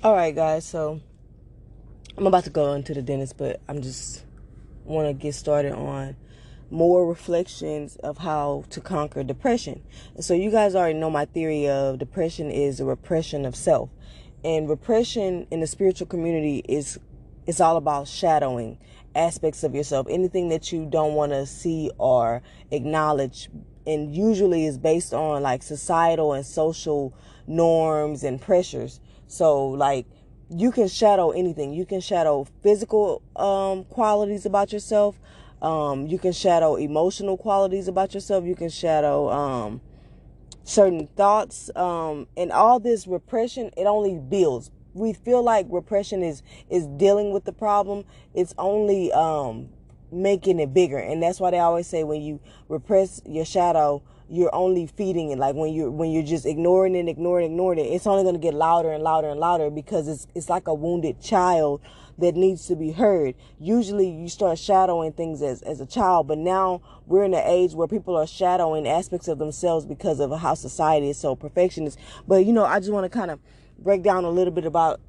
All right, guys. So I'm about to go into the dentist, but I'm just want to get started on more reflections of how to conquer depression. And so you guys already know my theory of depression is a repression of self, and repression in the spiritual community is it's all about shadowing aspects of yourself, anything that you don't want to see or acknowledge, and usually is based on like societal and social norms and pressures. So like you can shadow anything. You can shadow physical qualities about yourself. You can shadow emotional qualities about yourself. You can shadow certain thoughts. And all this repression, it only builds. We feel like repression is dealing with the problem. It's only making it bigger. And that's why they always say when you repress your shadow, you're only feeding it. Like when you're just ignoring it, it's only going to get louder and louder and louder, because it's like a wounded child that needs to be heard. Usually you start shadowing things as a child, but now we're in an age where people are shadowing aspects of themselves because of how society is so perfectionist. But I just want to kind of break down a little bit about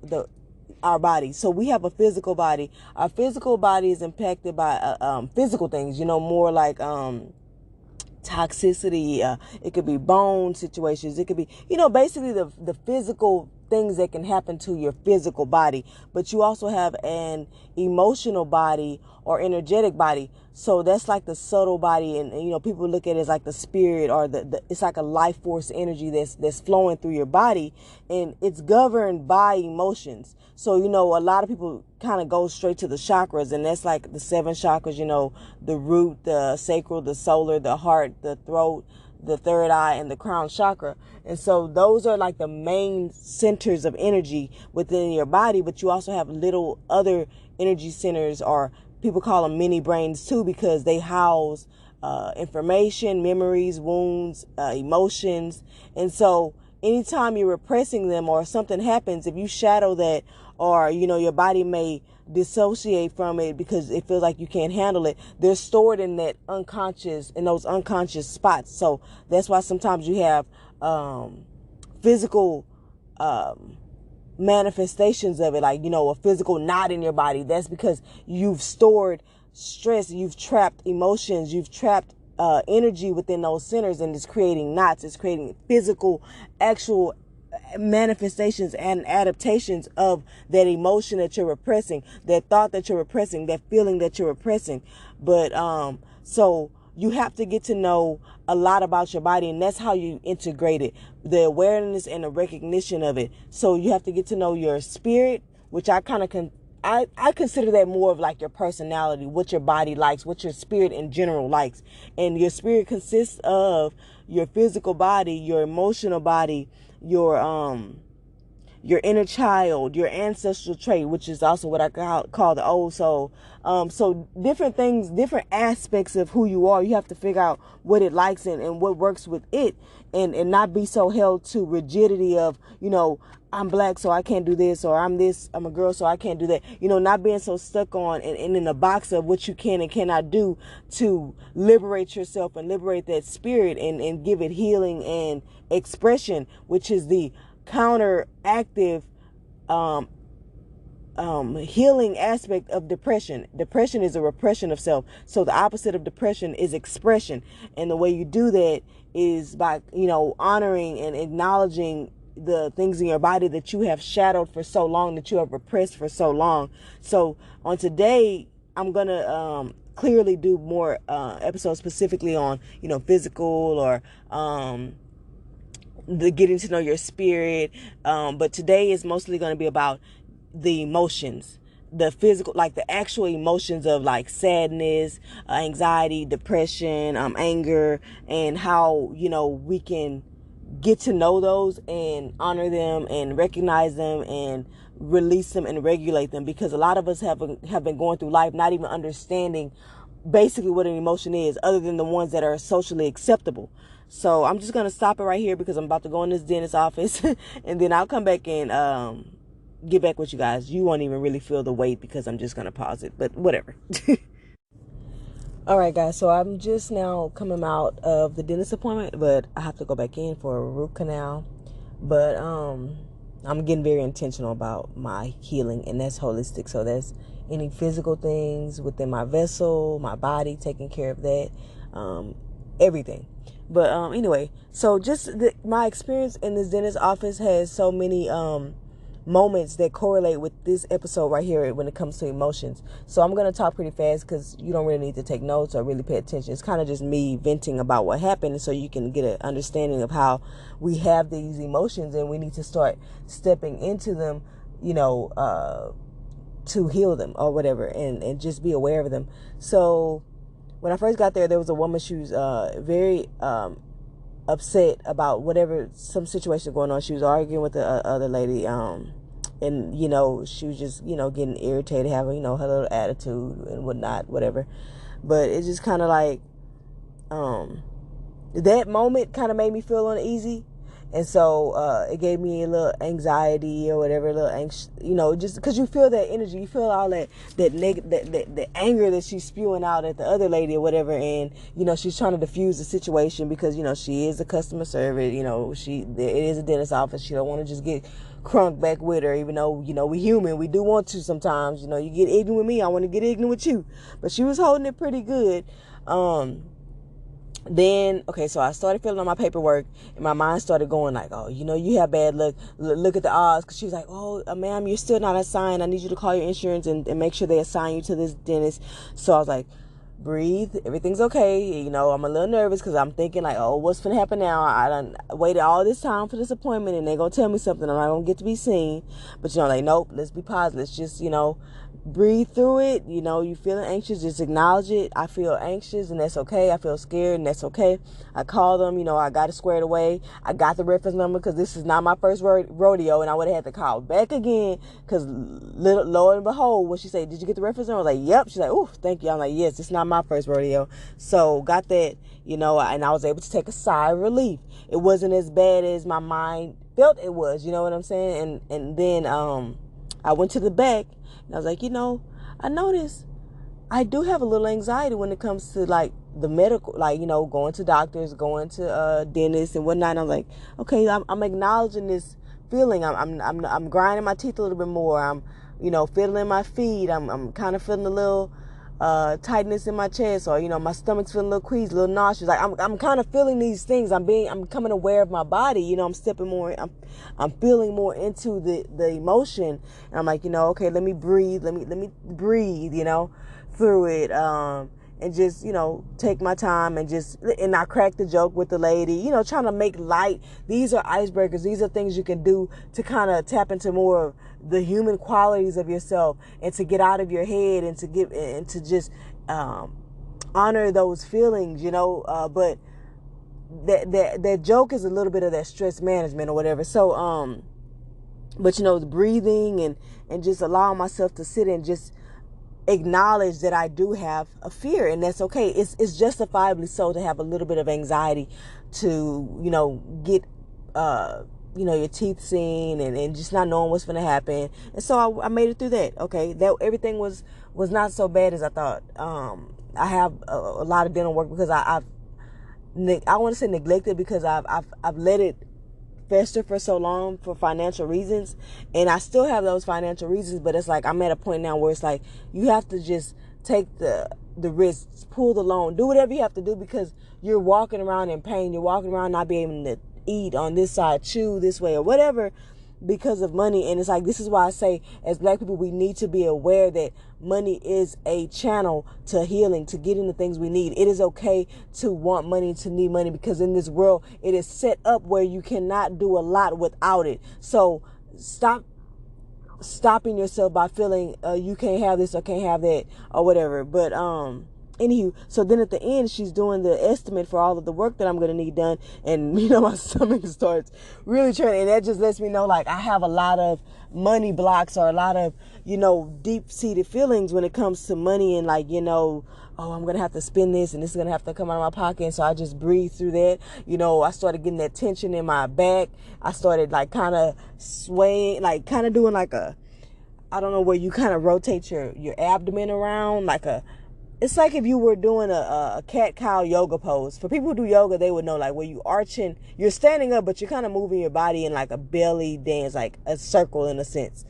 our body. So we have a physical body. Our physical body is impacted by physical things, more like toxicity. It could be bone situations. It could be, basically the physical things that can happen to your physical body. But you also have an emotional body or energetic body. So that's like the subtle body, and people look at it as like the spirit, or the it's like a life force energy that's flowing through your body, and it's governed by emotions. So a lot of people kind of go straight to the chakras, and that's like the 7 chakras, the root, the sacral, the solar, the heart, the throat, the third eye, and the crown chakra. And so those are like the main centers of energy within your body. But you also have little other energy centers, or people call them mini brains too, because they house information, memories, wounds, emotions. And so anytime you're repressing them or something happens, if you shadow that, or your body may dissociate from it because it feels like you can't handle it, they're stored in those unconscious spots. So that's why sometimes you have physical manifestations of it, like a physical knot in your body. That's because you've stored stress, you've trapped emotions, you've trapped energy within those centers, and it's creating knots. It's creating physical, actual manifestations and adaptations of that emotion that you're repressing, that thought that you're repressing, that feeling that you're repressing. But so you have to get to know a lot about your body, and that's how you integrate it, the awareness and the recognition of it. So you have to get to know your spirit, which I kind of I consider that more of like your personality, what your body likes, what your spirit in general likes. And your spirit consists of your physical body, your emotional body, your inner child, your ancestral trait, which is also what I call the old soul. So different things, different aspects of who you are, you have to figure out what it likes and what works with it, and not be so held to rigidity of, I'm black, so I can't do this, or I'm a girl, so I can't do that. Not being so stuck on and in the box of what you can and cannot do, to liberate yourself and liberate that spirit and give it healing and expression, which is the counteractive healing aspect of depression. Depression is a repression of self. So the opposite of depression is expression. And the way you do that is by, honoring and acknowledging the things in your body that you have shadowed for so long, that you have repressed for so long. So on today, I'm going to clearly do more episodes specifically on, physical, or the getting to know your spirit. But today is mostly going to be about the emotions, the physical, like the actual emotions of like sadness, anxiety, depression, anger, and how, we can get to know those and honor them and recognize them and release them and regulate them. Because a lot of us have been going through life not even understanding basically what an emotion is, other than the ones that are socially acceptable. So I'm just going to stop it right here, because I'm about to go in this dentist office and then I'll come back and get back with you guys. You won't even really feel the wait, because I'm just going to pause it, but whatever. All right, guys. So I'm just now coming out of the dentist appointment, but I have to go back in for a root canal. But I'm getting very intentional about my healing, and that's holistic. So that's any physical things within my vessel, my body, taking care of that, everything. But anyway, so just my experience in this dentist office has so many moments that correlate with this episode right here when it comes to emotions. So I'm going to talk pretty fast because you don't really need to take notes or really pay attention. It's kind of just me venting about what happened, and so you can get an understanding of how we have these emotions and we need to start stepping into them, to heal them or whatever, and just be aware of them. So when I first got there was a woman. She was very upset about some situation going on. She was arguing with the other lady, and she was just getting irritated, having her little attitude and whatnot, whatever. But it's just kind of like that moment kind of made me feel uneasy, and so it gave me a little anxiety or whatever, a little anxious, just because you feel that energy, you feel all that anger that she's spewing out at the other lady or whatever, and she's trying to diffuse the situation because she is a customer service, it is a dentist office. She don't want to just get crunk back with her, even though we human, we do want to sometimes. You get ignorant with me, I want to get ignorant with you, but she was holding it pretty good. Then, okay, so I started filling out my paperwork, and my mind started going like, oh, you have bad luck. Look at the odds. Because she was like, oh, ma'am, you're still not assigned. I need you to call your insurance and make sure they assign you to this dentist. So I was like, breathe. Everything's okay. I'm a little nervous because I'm thinking like, oh, what's going to happen now? I done waited all this time for this appointment, and they're going to tell me something. I'm not going to get to be seen. But, like, nope, let's be positive. Let's just, breathe through it. You feeling anxious, just acknowledge it. I feel anxious, and that's okay. I feel scared, and that's okay. I called them, I got it squared away. I got the reference number because this is not my first rodeo, and I would have had to call back again because lo and behold, when she said, did you get the reference number? I was like, yep. She's like, ooh, thank you. I'm like, yes, it's not my first rodeo. So got that, and I was able to take a sigh of relief. It wasn't as bad as my mind felt it was, you know what I'm saying? And then I went to the back, and I was like, I noticed I do have a little anxiety when it comes to like the medical, like, going to doctors, going to dentists and whatnot. And I'm like, okay, I'm acknowledging this feeling. I'm grinding my teeth a little bit more. I'm, fiddling my feet. I'm kind of feeling a little tightness in my chest, or my stomach's feeling a little queasy, a little nauseous. Like I'm kind of feeling these things. I'm becoming aware of my body. I'm stepping more. I'm feeling more into the emotion. And I'm like, okay, let me breathe. Let me breathe. Through it. And just, take my time and I cracked the joke with the lady, trying to make light. These are icebreakers. These are things you can do to kind of tap into more of the human qualities of yourself and to get out of your head and to just honor those feelings, but that joke is a little bit of that stress management or whatever. So, but the breathing and just allowing myself to sit and just acknowledge that I do have a fear, and that's okay. It's justifiably so to have a little bit of anxiety to, get, your teeth seen and just not knowing what's going to happen. And so I made it through that. Okay. That everything was not so bad as I thought. I have a lot of dental work because I want to say neglected because I've let it fester for so long for financial reasons, and I still have those financial reasons, but it's like I'm at a point now where it's like you have to just take the risks, pull the loan, do whatever you have to do because you're walking around in pain, you're walking around not being able to eat on this side, chew this way or whatever because of money. And it's like, this is why I say as Black people we need to be aware that money is a channel to healing, to getting the things we need. It is okay to want money, to need money, because in this world it is set up where you cannot do a lot without it. So stop stopping yourself by feeling you can't have this or can't have that or whatever. But anywho, so then at the end, she's doing the estimate for all of the work that I'm going to need done. And, my stomach starts really turning. And that just lets me know, like, I have a lot of money blocks or a lot of, deep-seated feelings when it comes to money and, like, oh, I'm going to have to spend this and this is going to have to come out of my pocket. And so I just breathe through that. I started getting that tension in my back. I started, like, kind of swaying, like, kind of doing like I don't know, where you kind of rotate your abdomen around, like it's like if you were doing a cat-cow yoga pose. For people who do yoga, they would know, like, where you arching, you're standing up, but you're kind of moving your body in like a belly dance, like a circle in a sense.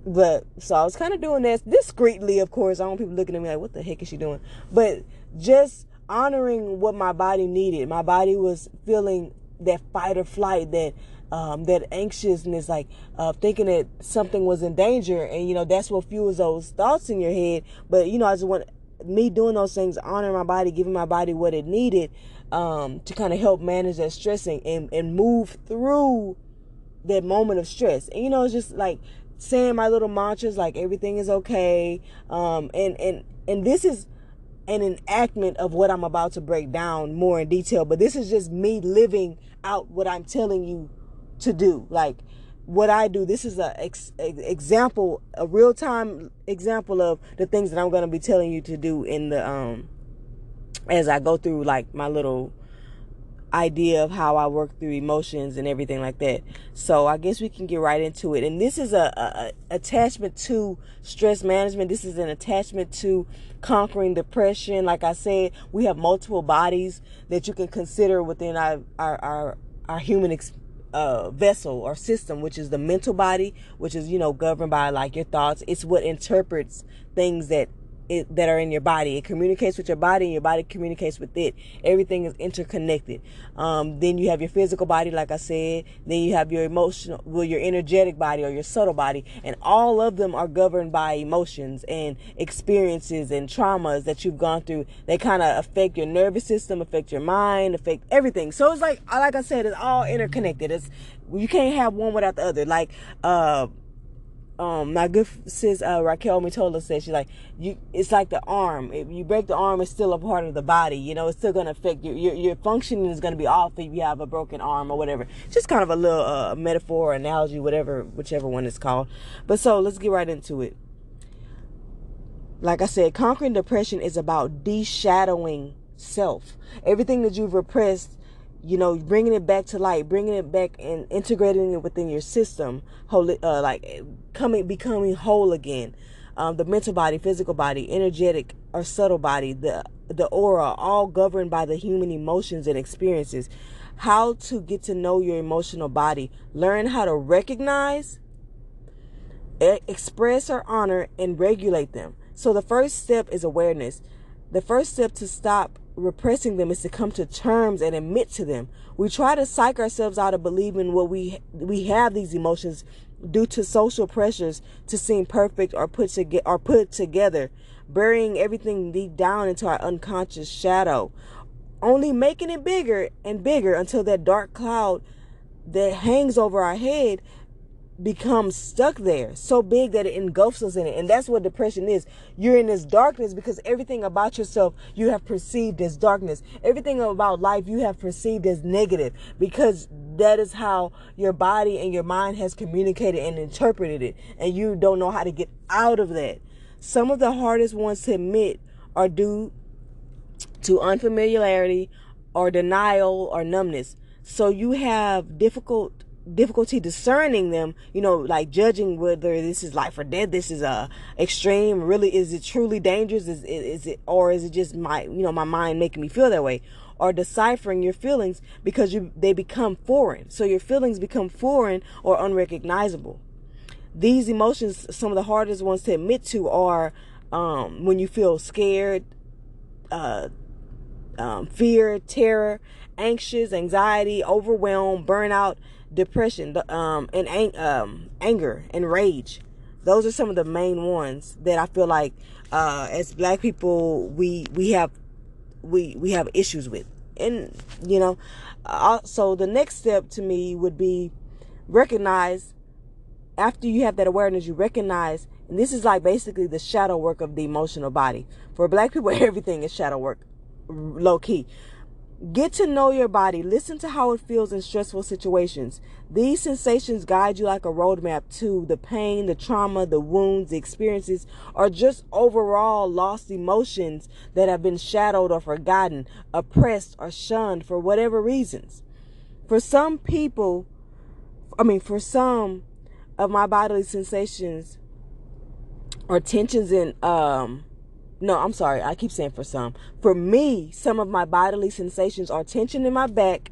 But so I was kind of doing this discreetly, of course. I don't want people looking at me like, what the heck is she doing? But just honoring what my body needed. My body was feeling that fight or flight, that anxiousness, like thinking that something was in danger, and that's what fuels those thoughts in your head. But I just want me doing those things, honoring my body, giving my body what it needed, to kind of help manage that stressing and move through that moment of stress. And it's just like saying my little mantras, like everything is okay. And this is an enactment of what I'm about to break down more in detail. But this is just me living out what I'm telling you to do. Like what I do. This is example, a real time example of the things that I'm going to be telling you to do in the as I go through like my little idea of how I work through emotions and everything like that. So I guess we can get right into it. And this is a attachment to stress management. This is an attachment to conquering depression. Like I said, we have multiple bodies that you can consider within our human vessel or system, which is the mental body, which is governed by like your thoughts. It's what interprets things that are in your body. It communicates with your body, and your body communicates with it. Everything is interconnected. Then you have your physical body, like I said. Then you have your your energetic body or your subtle body, and all of them are governed by emotions and experiences and traumas that you've gone through. They kind of affect your nervous system, affect your mind, affect everything. So it's like I said, it's all interconnected. You can't have one without the other. Like my good sis Raquel Mitola said, she's like, it's like the arm. If you break the arm, it's still a part of the body. It's still going to affect your functioning is going to be off if you have a broken arm or whatever. Just kind of a little metaphor, analogy, whichever one it's called. But so let's get right into it. Like I said, conquering depression is about de-shadowing self. Everything that you've repressed, bringing it back to light, bringing it back and integrating it within your system, becoming whole again. The mental body, physical body, energetic or subtle body, the aura, all governed by the human emotions and experiences. How to get to know your emotional body. Learn how to recognize, express or honor, and regulate them. So the first step is awareness. The first step to stop repressing them is to come to terms and admit to them. We try to psych ourselves out of believing what we have these emotions due to social pressures to seem perfect or put together, burying everything deep down into our unconscious shadow, only making it bigger and bigger until that dark cloud that hangs over our head becomes stuck there, so big that it engulfs us in it. And that's what depression is. You're in this darkness because everything about yourself you have perceived as darkness. Everything about life you have perceived as negative, because that is how your body and your mind has communicated and interpreted it, and you don't know how to get out of that. Some of the hardest ones to admit are due to unfamiliarity or denial or numbness. So you have difficulty discerning them, like judging whether this is life or death, this is extreme, really, is it truly dangerous, is it, or is it just my mind making me feel that way, or deciphering your feelings because they become foreign. So your feelings become foreign or unrecognizable. These emotions, some of the hardest ones to admit to are when you feel scared, fear, terror, anxious, anxiety, overwhelm, burnout, depression, and anger and rage. Those are some of the main ones that I feel like as Black people we have issues with. And so the next step to me would be recognize. After you have that awareness, you recognize, and this is like basically the shadow work of the emotional body. For Black people, everything is shadow work, low key. Get to know your body. Listen to how it feels in stressful situations. These sensations guide you like a roadmap to the pain, the trauma, the wounds, the experiences, or just overall lost emotions that have been shadowed or forgotten, oppressed or shunned for whatever reasons. For some of my bodily sensations or tensions and No, I'm sorry. I keep saying for some. For me, some of my bodily sensations are tension in my back,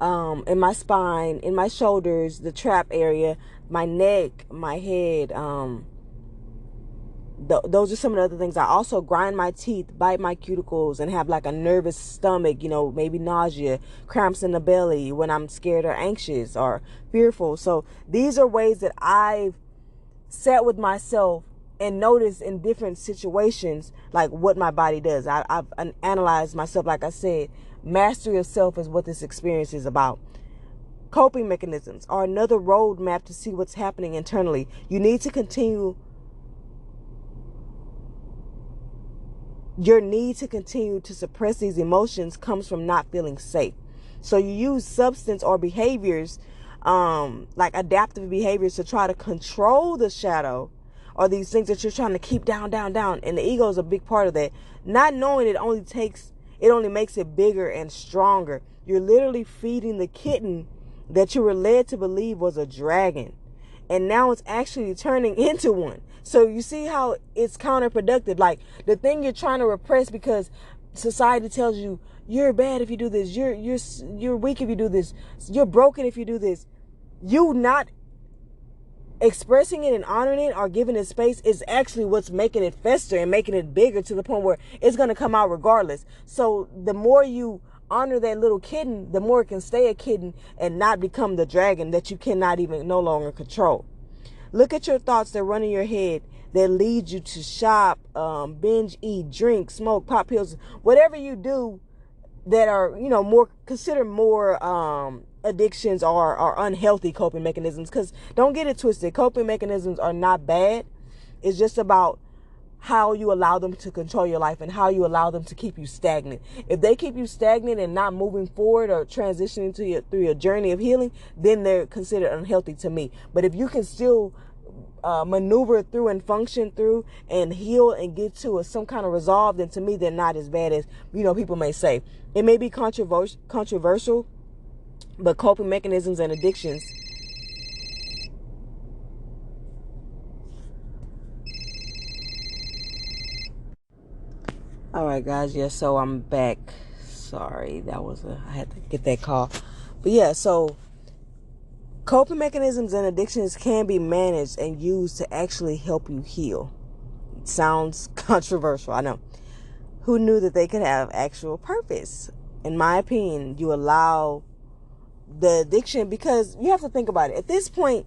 in my spine, in my shoulders, the trap area, my neck, my head. Those are some of the other things. I also grind my teeth, bite my cuticles, and have like a nervous stomach, maybe nausea, cramps in the belly when I'm scared or anxious or fearful. So these are ways that I've sat with myself and noticed in different situations, like what my body does. I've analyzed myself. Like I said, mastery of self is what this experience is about. Coping mechanisms are another roadmap to see what's happening internally. You need to continue. Your need to continue to suppress these emotions comes from not feeling safe. So you use substance or behaviors, like adaptive behaviors, to try to control the shadow or these things that you're trying to keep down. And the ego is a big part of that. Not knowing it only makes it bigger and stronger. You're literally feeding the kitten that you were led to believe was a dragon. And now it's actually turning into one. So you see how it's counterproductive. Like the thing you're trying to repress because society tells you you're bad if you do this, you're weak if you do this, you're broken if you do this. You not expressing it and honoring it or giving it space is actually what's making it fester and making it bigger to the point where it's going to come out regardless. So the more you honor that little kitten, the more it can stay a kitten and not become the dragon that you cannot even no longer control. Look at your thoughts that run in your head that lead you to shop, binge eat, drink, smoke, pop pills, whatever you do that are, considered more addictions or unhealthy coping mechanisms. Because don't get it twisted. Coping mechanisms are not bad. It's just about how you allow them to control your life and how you allow them to keep you stagnant. If they keep you stagnant and not moving forward or transitioning through your journey of healing, then they're considered unhealthy to me. But if you can still maneuver through and function through and heal and get to some kind of resolve, then to me they're not as bad as people may say. It may be controversial, but coping mechanisms and addictions all right, guys. Yeah, so I'm back. Sorry, I had to get that call. But yeah, so coping mechanisms and addictions can be managed and used to actually help you heal. It sounds controversial, I know. Who knew that they could have actual purpose? In my opinion, you allow the addiction, because you have to think about it. At this point,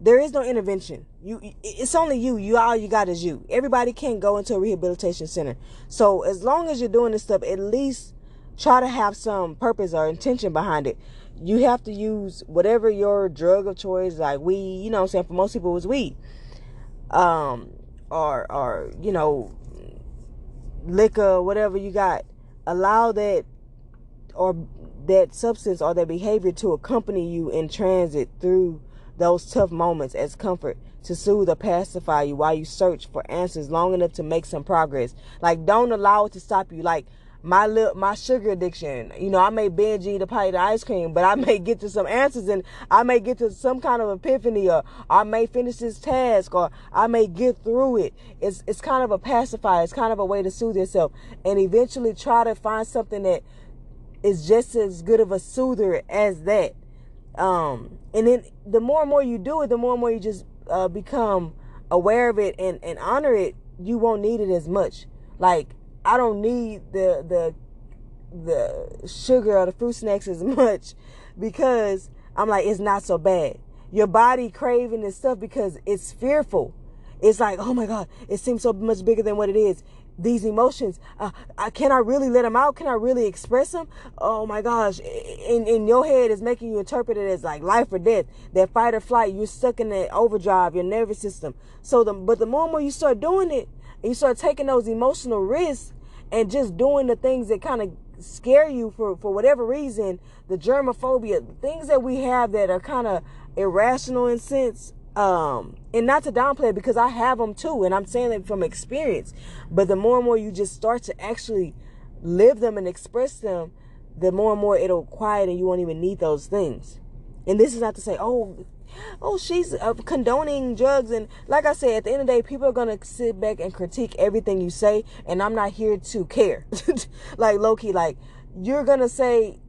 there is no intervention. It's only you. All you got is you. Everybody can't go into a rehabilitation center. So as long as you're doing this stuff, at least try to have some purpose or intention behind it. You have to use whatever your drug of choice, like weed, what I'm saying, for most people it was weed. Or liquor, whatever you got. Allow that or that substance or that behavior to accompany you in transit through those tough moments as comfort, to soothe or pacify you while you search for answers long enough to make some progress. Like, don't allow it to stop you. Like my sugar addiction, I may binge eat a plate of ice cream, but I may get to some answers and I may get to some kind of epiphany, or I may finish this task, or I may get through it. It's kind of a pacifier. It's kind of a way to soothe yourself and eventually try to find something that is just as good of a soother as that. And then the more and more you do it, the more and more you just become aware of it and honor it, you won't need it as much. Like, I don't need the sugar or the fruit snacks as much because I'm like, it's not so bad. Your body craving this stuff because it's fearful. It's like, oh my God, it seems so much bigger than what it is. These emotions, can I really let them out? Can I really express them? Oh my gosh, in your head is making you interpret it as like life or death. That fight or flight, you're stuck in that overdrive, your nervous system. But the more and more you start doing it, and you start taking those emotional risks and just doing the things that kind of scare you for whatever reason, the germophobia, things that we have that are kind of irrational in sense, and not to downplay it because I have them too, and I'm saying that from experience. But the more and more you just start to actually live them and express them, the more and more it'll quiet and you won't even need those things. And this is not to say, oh, oh, she's condoning drugs. And like I said, at the end of the day, people are going to sit back and critique everything you say. And I'm not here to care. Like, low-key, like, you're going to say,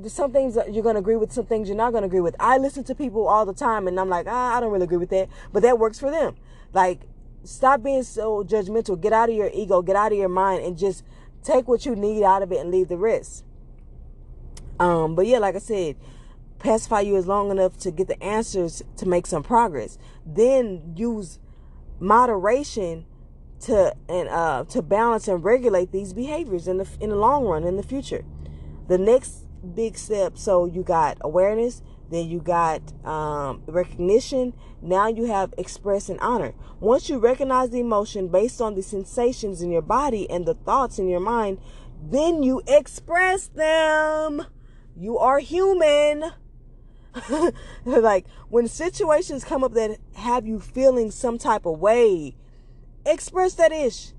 some things you're going to agree with, some things you're not going to agree with. I listen to people all the time, and I'm like, I don't really agree with that. But that works for them. Like, stop being so judgmental. Get out of your ego. Get out of your mind and just take what you need out of it and leave the rest. But yeah, like I said, pacify you as long enough to get the answers to make some progress. Then use moderation to balance and regulate these behaviors in the long run, in the future. The next big step, so you got awareness, then you got recognition. Now you have express and honor. Once you recognize the emotion based on the sensations in your body and the thoughts in your mind, then you express them. You are human. Like, when situations come up that have you feeling some type of way, express that ish.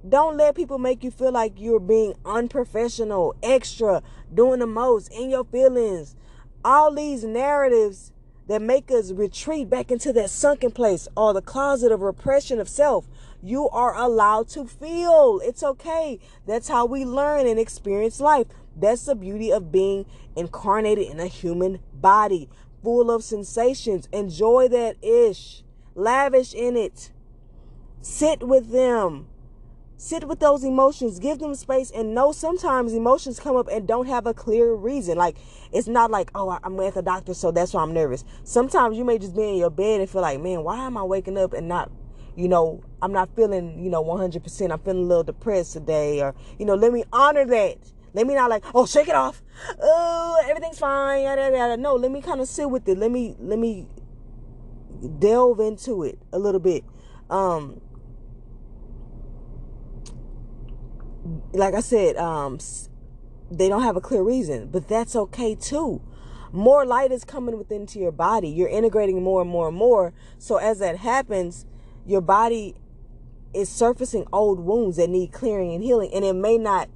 Don't let people make you feel like you're being unprofessional, extra, doing the most, in your feelings. All these narratives that make us retreat back into that sunken place or the closet of repression of self. You are allowed to feel. It's okay. That's how we learn and experience life. That's the beauty of being incarnated in a human body, full of sensations. Enjoy that ish. Lavish in it. Sit with them. Sit with those emotions. Give them space. And know sometimes emotions come up and don't have a clear reason. Like, it's not like, oh, I'm at the doctor, so that's why I'm nervous. Sometimes you may just be in your bed and feel like, man, why am I waking up and not, I'm not feeling, 100%. I'm feeling a little depressed today. Or, let me honor that. Let me not like, oh, shake it off. Oh, everything's fine. Yada, yada, yada. No, let me kind of sit with it. Let me delve into it a little bit. Like I said, they don't have a clear reason, but that's okay too. More light is coming within to your body. You're integrating more and more and more. So as that happens, your body is surfacing old wounds that need clearing and healing. And it may not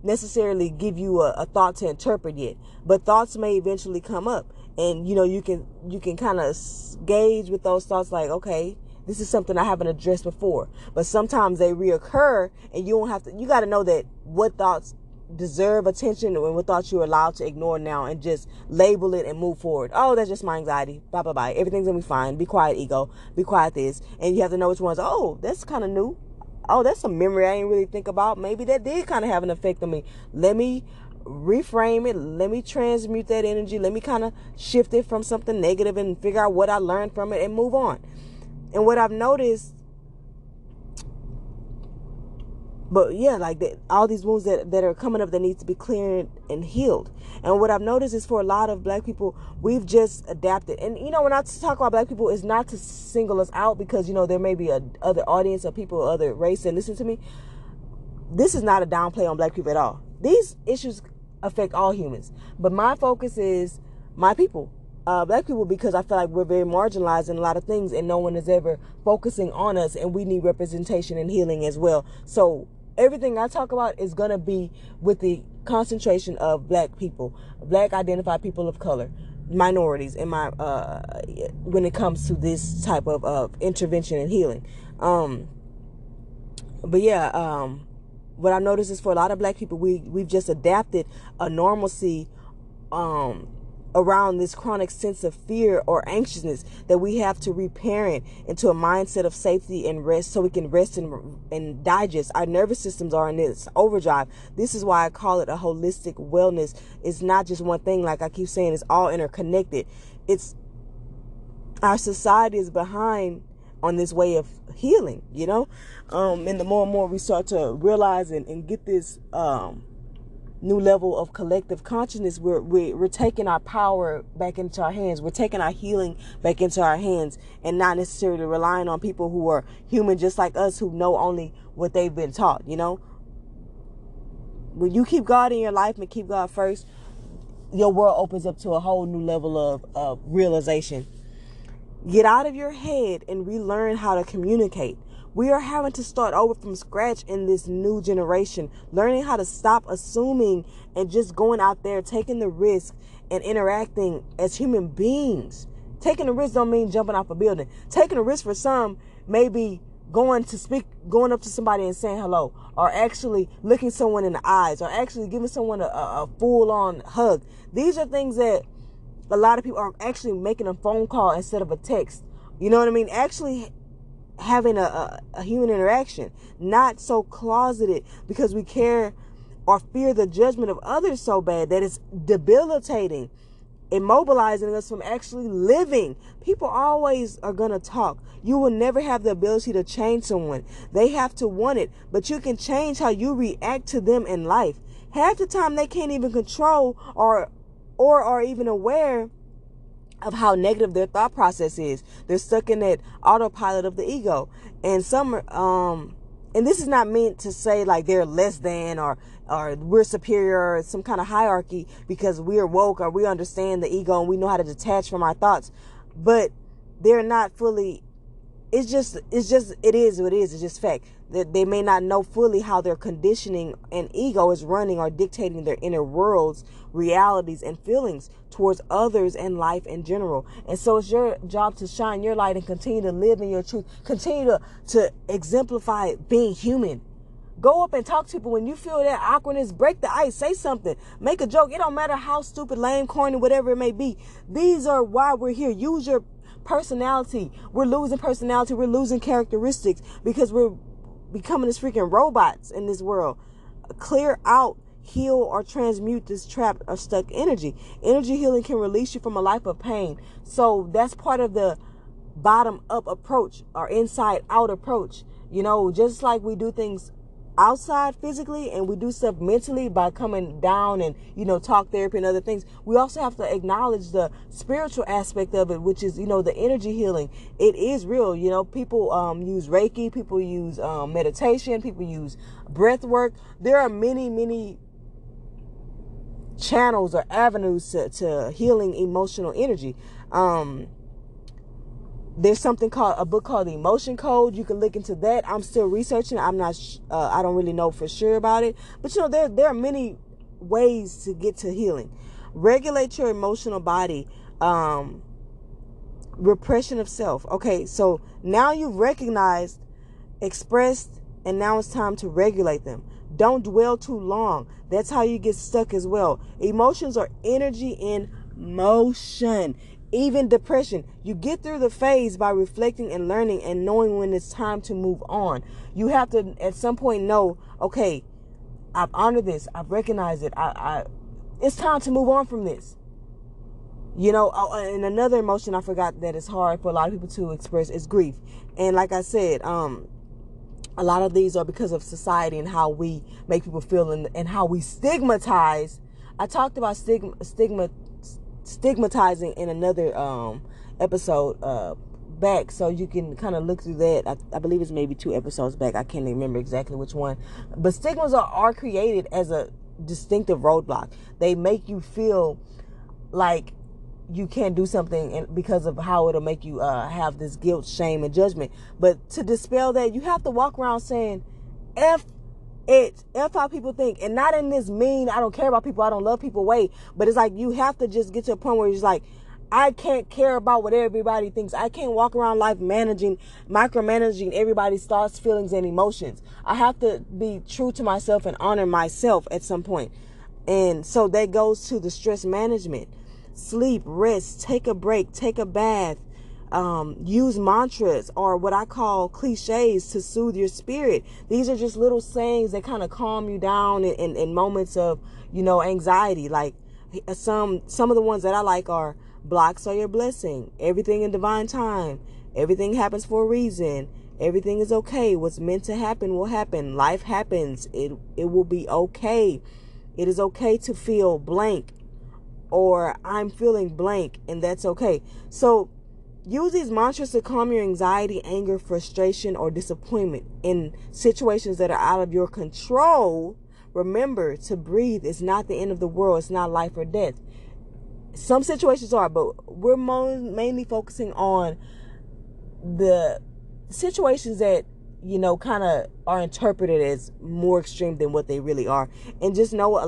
necessarily give you a thought to interpret yet, but thoughts may eventually come up. And, you can kind of gauge with those thoughts like, okay, this is something I haven't addressed before. But sometimes they reoccur, and you got to know that what thoughts deserve attention and what thoughts you're allowed to ignore now, and just label it and move forward. Oh, that's just my anxiety. Bye, bye, bye. Everything's going to be fine. Be quiet, ego. Be quiet, this. And you have to know which ones. Oh, that's kind of new. Oh, that's a memory I didn't really think about. Maybe that did kind of have an effect on me. Let me reframe it. Let me transmute that energy. Let me kind of shift it from something negative and figure out what I learned from it and move on. And what I've noticed, but yeah, like all these wounds that are coming up that need to be cleared and healed. And what I've noticed is for a lot of black people, we've just adapted. And, when I talk about black people, it's not to single us out because, there may be other audience of people, other race that listen to me. This is not a downplay on black people at all. These issues affect all humans. But my focus is my people. Black people, because I feel like we're very marginalized in a lot of things and no one is ever focusing on us, and we need representation and healing as well. So everything I talk about is going to be with the concentration of black people, black identified people of color, minorities in my when it comes to this type of intervention and healing. But yeah, what I noticed is for a lot of black people, we've just adapted a normalcy around this chronic sense of fear or anxiousness that we have to reparent into a mindset of safety and rest, so we can rest and digest. Our nervous systems are in this overdrive. This is why I call it a holistic wellness. It's not just one thing. Like I keep saying, it's all interconnected. It's our society is behind on this way of healing, and the more and more we start to realize and get this new level of collective consciousness, we're taking our power back into our hands. We're taking our healing back into our hands, and not necessarily relying on people who are human just like us, who know only what they've been taught. When you keep God in your life and keep God first, your world opens up to a whole new level of realization. Get out of your head and relearn how to communicate. We are having to start over from scratch in this new generation, learning how to stop assuming and just going out there, taking the risk and interacting as human beings. Taking a risk don't mean jumping off a building. Taking a risk for some may be going up to somebody and saying hello, or actually looking someone in the eyes, or actually giving someone a full-on hug. These are things that a lot of people are actually making a phone call instead of a text. You know what I mean? Actually having a human interaction, not so closeted because we care or fear the judgment of others so bad that it's debilitating, immobilizing us from actually living. People always are going to talk. You will never have the ability to change someone. They have to want it, but you can change how you react to them in life. Half the time they can't even control or are even aware of how negative their thought process is. They're stuck in that autopilot of the ego. And some and this is not meant to say like they're less than or we're superior or some kind of hierarchy because we're woke or we understand the ego and we know how to detach from our thoughts. But they're not fully, it is what it is. It's just fact that they may not know fully how their conditioning and ego is running or dictating their inner worlds, realities, and feelings towards others and life in general. And so it's your job to shine your light and continue to live in your truth. Continue to exemplify being human. Go up and talk to people when you feel that awkwardness. Break the ice. Say something. Make a joke. It don't matter how stupid, lame, corny, whatever it may be. These are why we're here. Use your personality. We're losing personality. We're losing characteristics because we're becoming this freaking robots in this world. Clear out, heal, or transmute this trapped or stuck energy. Energy healing can release you from a life of pain. So that's part of the bottom up approach or inside out approach. You know, just like we do things outside physically and we do stuff mentally by coming down and, you know, talk therapy and other things, we also have to acknowledge the spiritual aspect of it, which is, you know, the energy healing. It is real. You know, people use Reiki, people use meditation, people use breath work. There are many channels or avenues to healing emotional energy. There's something called a book called The Emotion Code. You can look into that. I'm still researching. I'm not. I don't really know for sure about it. But you know, there are many ways to get to healing. Regulate your emotional body. Repression of self. Okay, so now you've recognized, expressed, and now it's time to regulate them. Don't dwell too long. That's how you get stuck as well. Emotions are energy in motion. Even depression, you get through the phase by reflecting and learning and knowing when it's time to move on. You have to at some point know, okay, I've honored this, I've recognized it, it's time to move on from this. You know, and another emotion I forgot that is hard for a lot of people to express is grief. And like I said, a lot of these are because of society and how we make people feel and how we stigmatize. I talked about stigmatizing in another episode back, so you can kind of look through that. I believe it's maybe 2 episodes back. I can't remember exactly which one, but stigmas are created as a distinctive roadblock. They make you feel like you can't do something and because of how it'll make you have this guilt, shame, and judgment. But to dispel that, you have to walk around saying F how people think, and not in this mean, I don't care about people, I don't love people way, but it's like you have to just get to a point where it's like, I can't care about what everybody thinks. I can't walk around life micromanaging everybody's thoughts, feelings, and emotions. I have to be true to myself and honor myself at some point. And so that goes to the stress management. Sleep, rest, take a break, take a bath, use mantras or what I call cliches to soothe your spirit. These are just little sayings that kind of calm you down in moments of, you know, anxiety. Like some of the ones that I like are blocks are your blessing, everything in divine time, everything happens for a reason, everything is okay, what's meant to happen will happen, life happens, it will be okay, it is okay to feel blank, or I'm feeling blank, and that's okay. So use these mantras to calm your anxiety, anger, frustration, or disappointment in situations that are out of your control. Remember to breathe. It's not the end of the world. It's not life or death. Some situations are, but we're mainly focusing on the situations that, you know, kind of are interpreted as more extreme than what they really are. And just know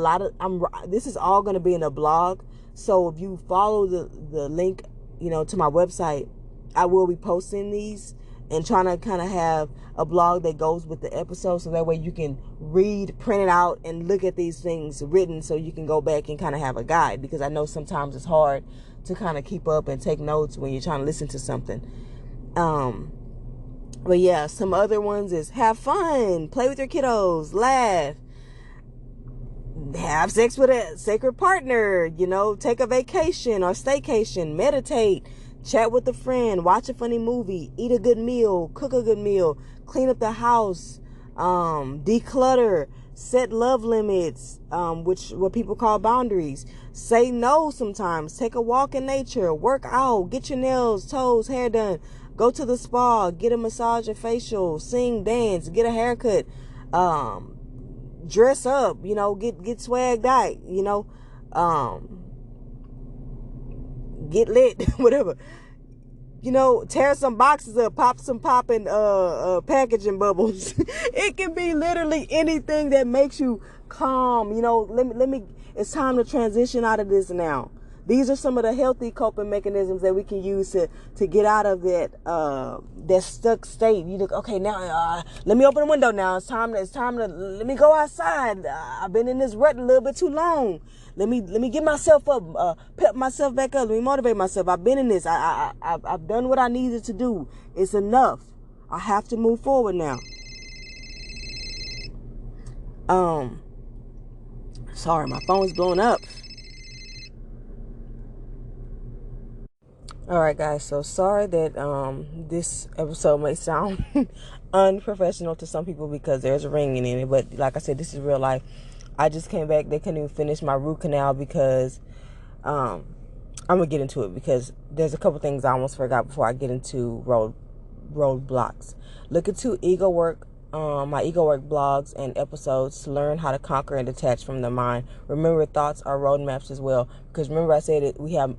this is all going to be in a blog. So if you follow the link to my website, I will be posting these and trying to kind of have a blog that goes with the episode, so that way you can read, print it out, and look at these things written, so you can go back and kind of have a guide, because I know sometimes it's hard to kind of keep up and take notes when you're trying to listen to something. But yeah, some other ones is have fun, play with your kiddos, laugh, have sex with a sacred partner, take a vacation or staycation, meditate, chat with a friend, watch a funny movie, eat a good meal, cook a good meal, clean up the house, declutter, set love limits, which what people call boundaries, say no sometimes, take a walk in nature, work out, get your nails, toes, hair done, go to the spa, get a massage or facial, sing, dance, get a haircut, dress up, get swagged out, get lit, whatever. Tear some boxes up, pop some popping packaging bubbles. It can be literally anything that makes you calm. Let me. It's time to transition out of this now. These are some of the healthy coping mechanisms that we can use to get out of that stuck state. Okay, now let me open the window. Now it's time to let me go outside. I've been in this rut a little bit too long. Let me get myself up, pep myself back up. Let me motivate myself. I've been in this. I've done what I needed to do. It's enough. I have to move forward now. Sorry, my phone's blowing up. All right, guys. So sorry that this episode may sound unprofessional to some people because there's a ringing in it. But like I said, this is real life. I just came back. They couldn't even finish my root canal because I'm gonna get into it, because there's a couple things I almost forgot before I get into roadblocks. Look into ego work. My ego work blogs and episodes to learn how to conquer and detach from the mind. Remember, thoughts are roadmaps as well, because remember I said that we have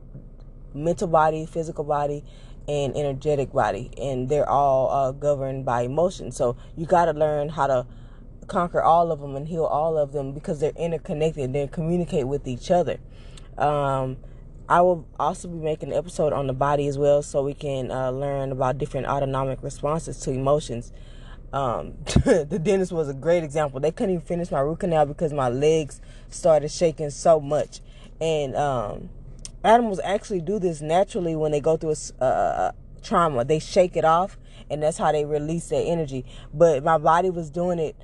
mental body, physical body, and energetic body, and they're all governed by emotion. So you got to learn how to conquer all of them and heal all of them, because they're interconnected. They communicate with each other. I will also be making an episode on the body as well, so we can learn about different autonomic responses to emotions. The dentist was a great example. They couldn't even finish my root canal because my legs started shaking so much. And animals actually do this naturally when they go through a trauma. They shake it off, and that's how they release their energy. But my body was doing it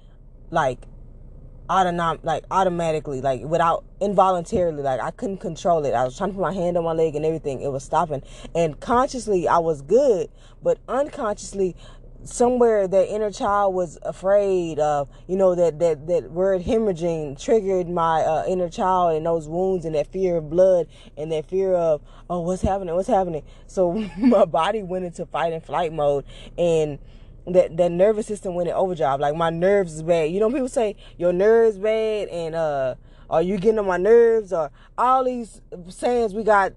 automatically, without, involuntarily. I couldn't control it. I was trying to put my hand on my leg and everything. It was stopping. And consciously I was good, but unconsciously somewhere that inner child was afraid of, that word hemorrhaging triggered my inner child, and those wounds and that fear of blood and that fear of, oh, what's happening. So my body went into fight and flight mode, and that nervous system went in overdrive. My nerves is bad. People say your nerves bad, and are you getting on my nerves, or all these sayings we got.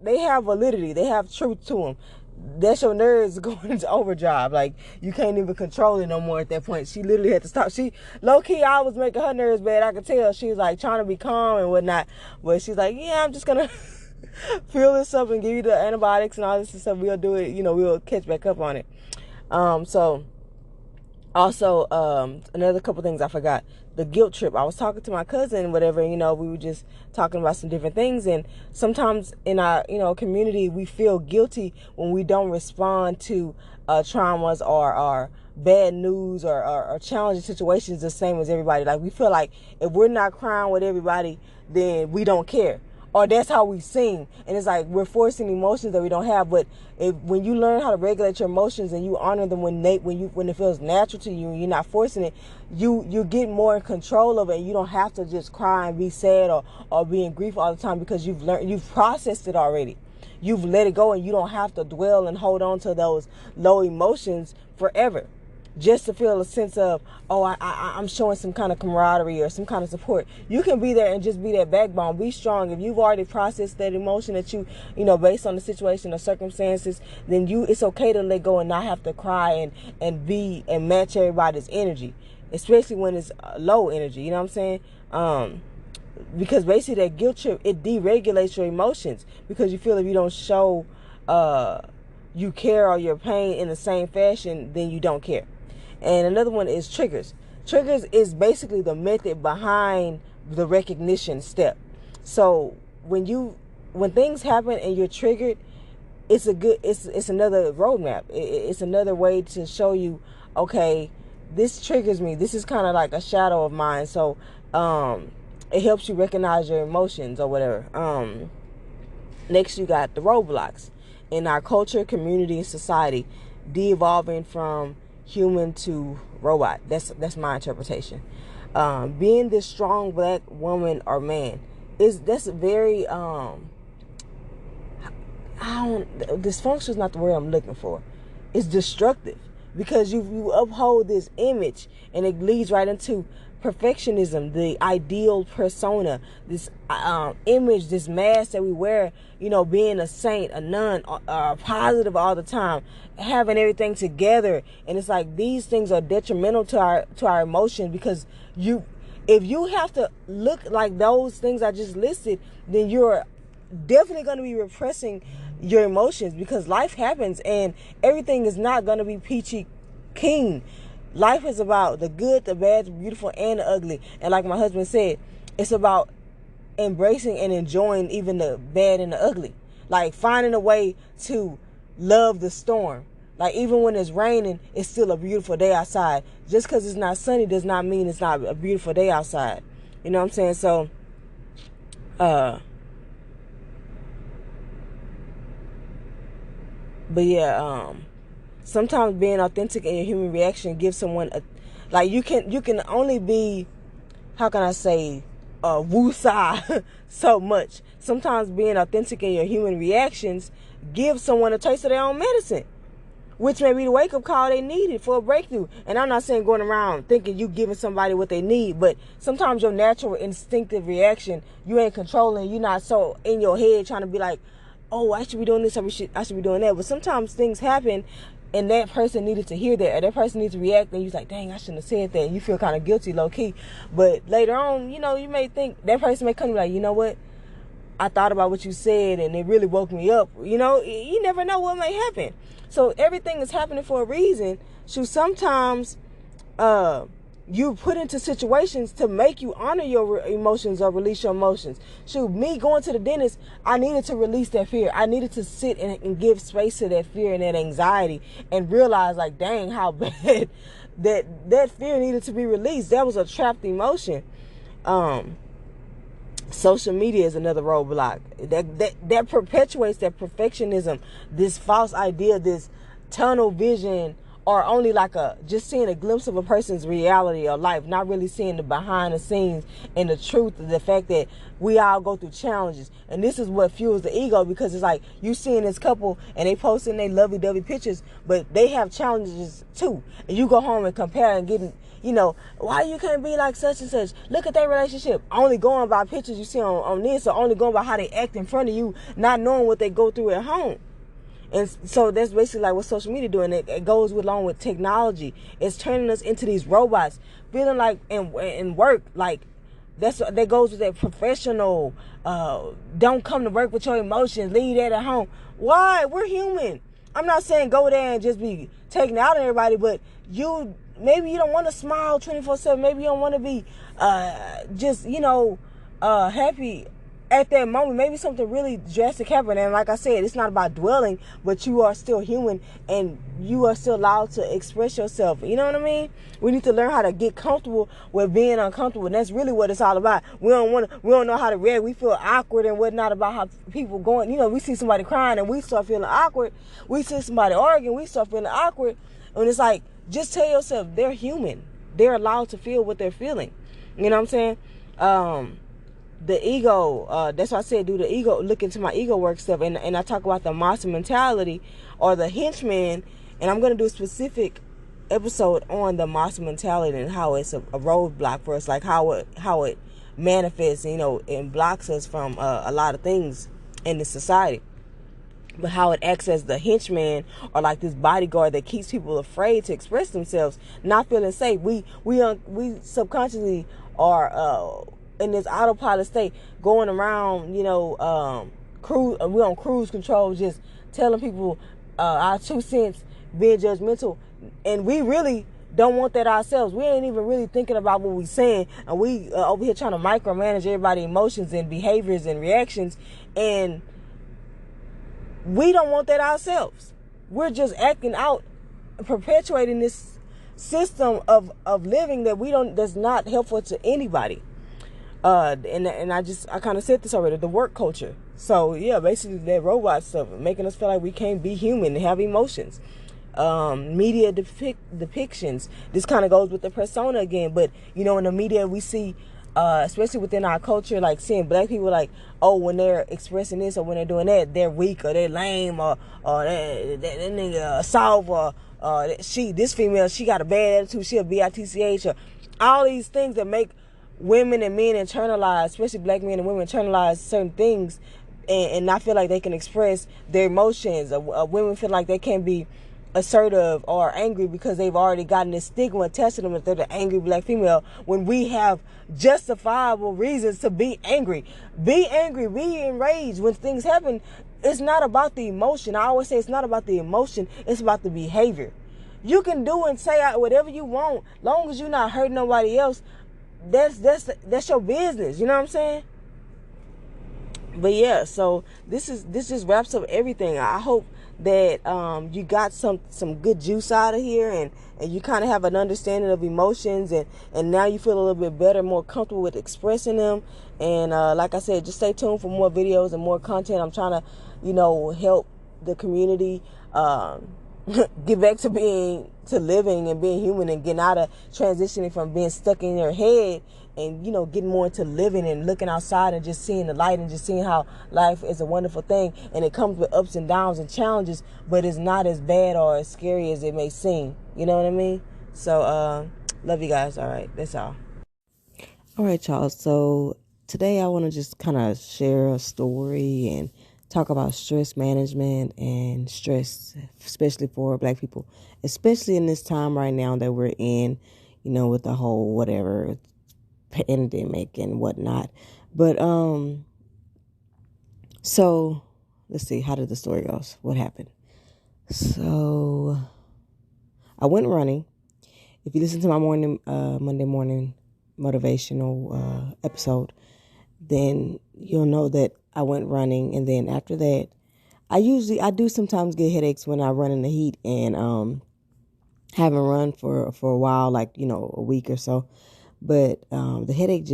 They have validity. They have truth to them. That's your nerves going into overdrive. You can't even control it no more at that point. She literally had to stop. She, low key, I was making her nerves bad. I could tell. She was trying to be calm and whatnot. But she's yeah, I'm just going to fill this up and give you the antibiotics and all this stuff. We'll do it. We'll catch back up on it. So also, another couple things I forgot. The guilt trip. I was talking to my cousin, whatever, we were just talking about some different things. And sometimes in our, community, we feel guilty when we don't respond to traumas or bad news or challenging situations the same as everybody. We feel like if we're not crying with everybody, then we don't care. Or that's how we seem. And it's we're forcing emotions that we don't have. But when you learn how to regulate your emotions and you honor them when it feels natural to you and you're not forcing it, you get more in control of it, and you don't have to just cry and be sad or be in grief all the time, because you've processed it already. You've let it go, and you don't have to dwell and hold on to those low emotions forever, just to feel a sense of, oh, I'm showing some kind of camaraderie or some kind of support. You can be there and just be that backbone. Be strong. If you've already processed that emotion that you based on the situation or circumstances, then it's okay to let go and not have to cry and match everybody's energy, especially when it's low energy. You know what I'm saying? because basically that guilt trip, it deregulates your emotions, because you feel if you don't show you care or your pain in the same fashion, then you don't care. And another one is triggers. Triggers is basically the method behind the recognition step. So when things happen and you're triggered, it's another roadmap. It's another way to show you, okay, this triggers me. This is kind of like a shadow of mine. So it helps you recognize your emotions or whatever. Next, you got the roadblocks in our culture, community, and society, de-evolving from human to robot. That's my interpretation. Being this strong black woman or man that's very dysfunction is not the word I'm looking for. It's destructive, because you uphold this image, and it leads right into perfectionism, the ideal persona, this image, this mask that we wear, being a saint, a nun, positive all the time, having everything together. And it's like these things are detrimental to our emotions, because if you have to look like those things I just listed, then you're definitely going to be repressing your emotions, because life happens and everything is not going to be peachy keen. Life is about the good, the bad, the beautiful, and the ugly. And like my husband said, it's about embracing and enjoying even the bad and the ugly. Like finding a way to love the storm. Like even when it's raining, it's still a beautiful day outside. Just because it's not sunny does not mean it's not a beautiful day outside. You know what I'm saying? So, but yeah, sometimes being authentic in your human reaction gives someone you can only be, how can I say, woo-sa so much. Sometimes being authentic in your human reactions gives someone a taste of their own medicine, which may be the wake-up call they needed for a breakthrough. And I'm not saying going around thinking you giving somebody what they need, but sometimes your natural instinctive reaction, you ain't controlling. You're not so in your head trying to be like, oh, I should be doing this, I should be doing that. But sometimes things happen, and that person needed to hear that, or that person needs to react, and you're like, dang, I shouldn't have said that, and you feel kind of guilty, low-key. But later on, you may think, that person may come to you like, you know what, I thought about what you said, and it really woke me up. You never know what may happen. So everything is happening for a reason. So sometimes you put into situations to make you honor your emotions or release your emotions. Shoot, me going to the dentist, I needed to release that fear. I needed to sit and give space to that fear and that anxiety, and realize, like, dang, how bad that fear needed to be released. That was a trapped emotion. Social media is another roadblock that perpetuates that perfectionism, this false idea, this tunnel vision, or only like just seeing a glimpse of a person's reality or life, not really seeing the behind the scenes and the truth of the fact that we all go through challenges. And this is what fuels the ego, because it's like you seeing this couple and they posting their lovey-dovey pictures, but they have challenges too. And you go home and compare and getting, why you can't be like such and such? Look at their relationship. Only going by pictures you see on this, or only going by how they act in front of you, not knowing what they go through at home. And so that's basically like what social media doing. It goes along with technology. It's turning us into these robots, feeling like in work, like that goes with that professional. Don't come to work with your emotions. Leave that at home. Why? We're human. I'm not saying go there and just be taking out on everybody, but maybe you don't want to smile 24/7. Maybe you don't want to be just happy at that moment. Maybe something really drastic happened, and like I said, it's not about dwelling, but you are still human and you are still allowed to express yourself. You know what I mean? We need to learn how to get comfortable with being uncomfortable, and that's really what it's all about. We don't know how to react. We feel awkward and whatnot about how people going. We see somebody crying and we start feeling awkward. We see somebody arguing, we start feeling awkward. And it's like, just tell yourself they're human. They're allowed to feel what they're feeling. You know what I'm saying? The ego, that's why I said do the ego, look into my ego work stuff, and I talk about the monster mentality or the henchman, and I'm going to do a specific episode on the monster mentality and how it's a roadblock for us, like how it manifests, and blocks us from a lot of things in this society. But how it acts as the henchman, or like this bodyguard that keeps people afraid to express themselves, not feeling safe. We subconsciously are in this autopilot state, going around, cruise. We on cruise control, just telling people our 2 cents, being judgmental, and we really don't want that ourselves. We ain't even really thinking about what we saying, and we over here trying to micromanage everybody's emotions and behaviors and reactions, and we don't want that ourselves. We're just acting out, perpetuating this system of living that's not helpful to anybody. And I kind of said this already, the work culture. So yeah, basically that robot stuff, making us feel like we can't be human and have emotions. Media depictions. This kind of goes with the persona again, but in the media we see, especially within our culture, like seeing black people like, oh, when they're expressing this or when they're doing that, they're weak or they're lame or that nigga soft or this female, she got a bad attitude, she a bitch, or all these things that make women and men internalize, especially black men and women internalize certain things and not feel like they can express their emotions, or women feel like they can't be assertive or angry because they've already gotten this stigma attached to them that they're the angry black female, when we have justifiable reasons to be angry. Be angry, be enraged when things happen. It's not about the emotion. I always say it's not about the emotion, it's about the behavior. You can do and say whatever you want, long as you're not hurting nobody else. That's your business. You know what I'm saying? But yeah, so this just wraps up everything. I hope that you got some good juice out of here, and you kind of have an understanding of emotions, and now you feel a little bit better, more comfortable with expressing them. And like I said, just stay tuned for more videos and more content. I'm trying to help the community get back to living and being human, and getting out of transitioning from being stuck in your head, and getting more into living and looking outside and just seeing the light and just seeing how life is a wonderful thing, and it comes with ups and downs and challenges, but it's not as bad or as scary as it may seem. You know what I mean? So love you guys. All right, that's all right, y'all. So today I want to just kind of share a story and talk about stress management and stress, especially for black people, especially in this time right now that we're in, with the whole whatever pandemic and whatnot. But so let's see, how did the story go? What happened? So I went running. If you listen to my Monday morning motivational episode, then you'll know that I went running, and then after that, I do sometimes get headaches when I run in the heat, and haven't run for a while, like a week or so. But the headache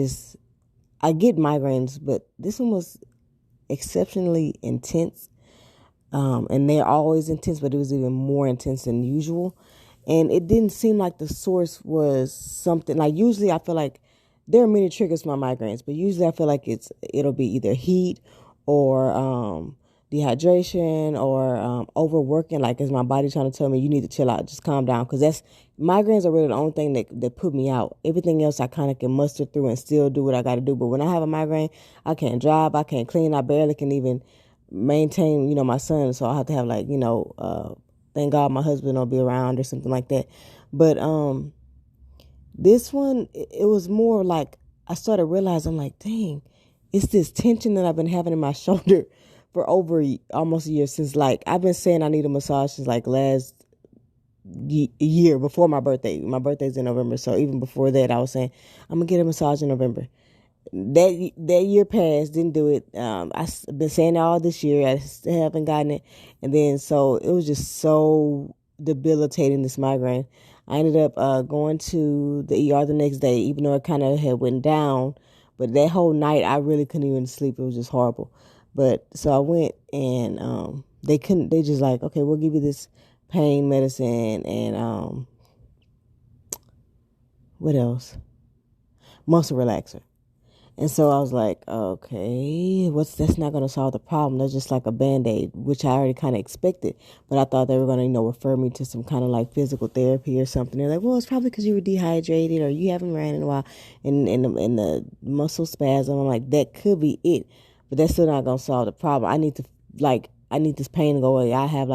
I get migraines, but this one was exceptionally intense. And they're always intense, but it was even more intense than usual. And it didn't seem like the source was something, like usually I feel like there are many triggers for my migraines, but usually I feel like it'll be either heat or dehydration or overworking. Like, is my body trying to tell me you need to chill out, just calm down? Because migraines are really the only thing that put me out. Everything else I kind of can muster through and still do what I got to do. But when I have a migraine, I can't drive, I can't clean, I barely can even maintain, my son. So I have to have thank God my husband will be around or something like that. But this one, it was more like I started realizing, I'm like, dang, it's this tension that I've been having in my shoulder for over almost a year, since I've been saying I need a massage since last year before my birthday. My birthday's in November, so even before that, I was saying I'm gonna get a massage in November. That year passed, didn't do it. I've been saying it all this year, I still haven't gotten it, and then so it was just so debilitating, this migraine. I ended up going to the ER the next day, even though it kind of had went down. But that whole night, I really couldn't even sleep. It was just horrible. But so I went, and they just like, okay, we'll give you this pain medicine and what else? Muscle relaxer. And so I was like, okay, that's not going to solve the problem. That's just like a Band-Aid, which I already kind of expected. But I thought they were going to, refer me to some kind of physical therapy or something. They're like, well, it's probably because you were dehydrated or you haven't ran in a while, and the muscle spasm. I'm like, that could be it. But that's still not going to solve the problem. I need this pain to go away. I have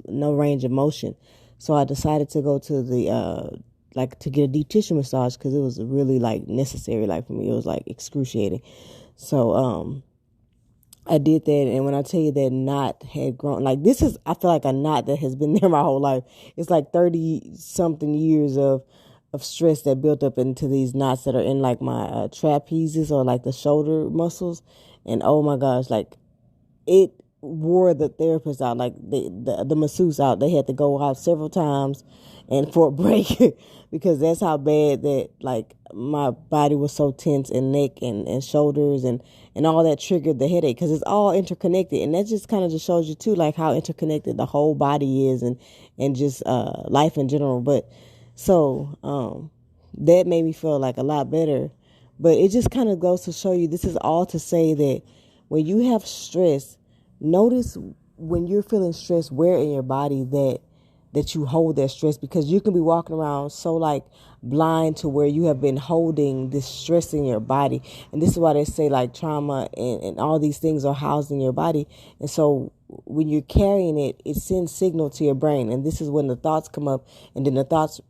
no range of motion. So I decided to go to the like to get a deep tissue massage because it was really like necessary. Like for me, it was like excruciating. So I did that, and when I tell you that knot had grown, like this is, I feel like a knot that has been there my whole life. It's like 30 something years of stress that built up into these knots that are in like my trapezes or like the shoulder muscles. And oh my gosh, like it wore the therapist out, like the masseuse out. They had to go out several times and for a break because that's how bad that like my body was so tense, and neck and shoulders and all that triggered the headache because it's all interconnected. And that just kind of just shows you too like how interconnected the whole body is, and just life in general. But so that made me feel like a lot better. But it just kind of goes to show you, this is all to say that when you have stress, notice when you're feeling stress, where in your body that you hold that stress, because you can be walking around so like blind to where you have been holding this stress in your body. And this is why they say like trauma and all these things are housed in your body. And so when you're carrying it, it sends signal to your brain. And this is when the thoughts come up, and then the thoughts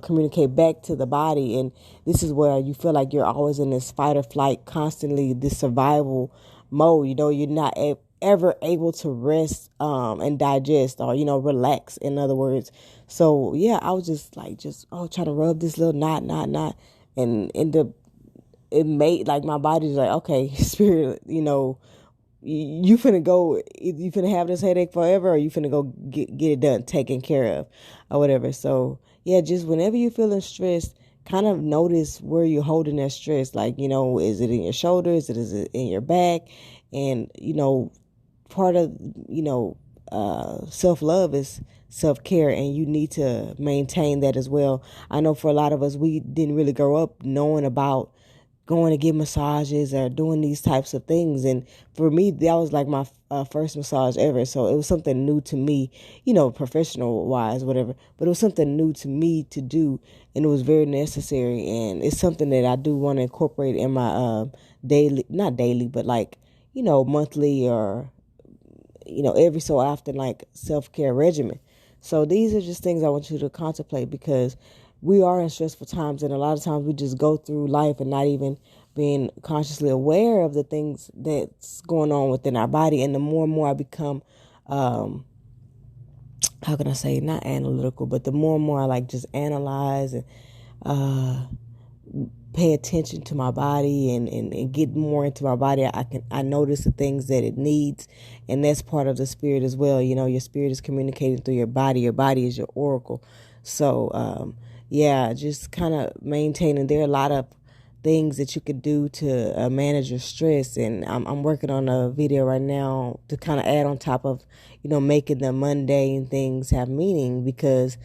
communicate back to the body. And this is where you feel like you're always in this fight or flight, constantly this survival mode. You're not ever able to rest and digest, or relax, in other words. So yeah, I was just trying to rub this little knot, and it made like my body's like, okay, spirit, you finna go, you finna have this headache forever, or you finna go get it done, taken care of, or whatever. So yeah, just whenever you're feeling stressed, kind of notice where you're holding that stress. Like, is it in your shoulders? Is it in your back? And, part of, self-love is self-care, and you need to maintain that as well. I know for a lot of us, we didn't really grow up knowing about going to get massages or doing these types of things. And for me, that was like my first massage ever. So it was something new to me, professional wise, whatever. But it was something new to me to do, and it was very necessary. And it's something that I do want to incorporate in my daily, not daily, but like, monthly, or, every so often, like self-care regimen. So these are just things I want you to contemplate, because we are in stressful times, and a lot of times we just go through life and not even being consciously aware of the things that's going on within our body. And the more and more I become, how can I say, not analytical, but the more and more I like just analyze and pay attention to my body and get more into my body, I notice the things that it needs. And that's part of the spirit as well. Your spirit is communicating through your body. Your body is your oracle. So yeah, just kind of maintaining. There are a lot of things that you could do to manage your stress, and I'm working on a video right now to kind of add on top of making the mundane things have meaning, because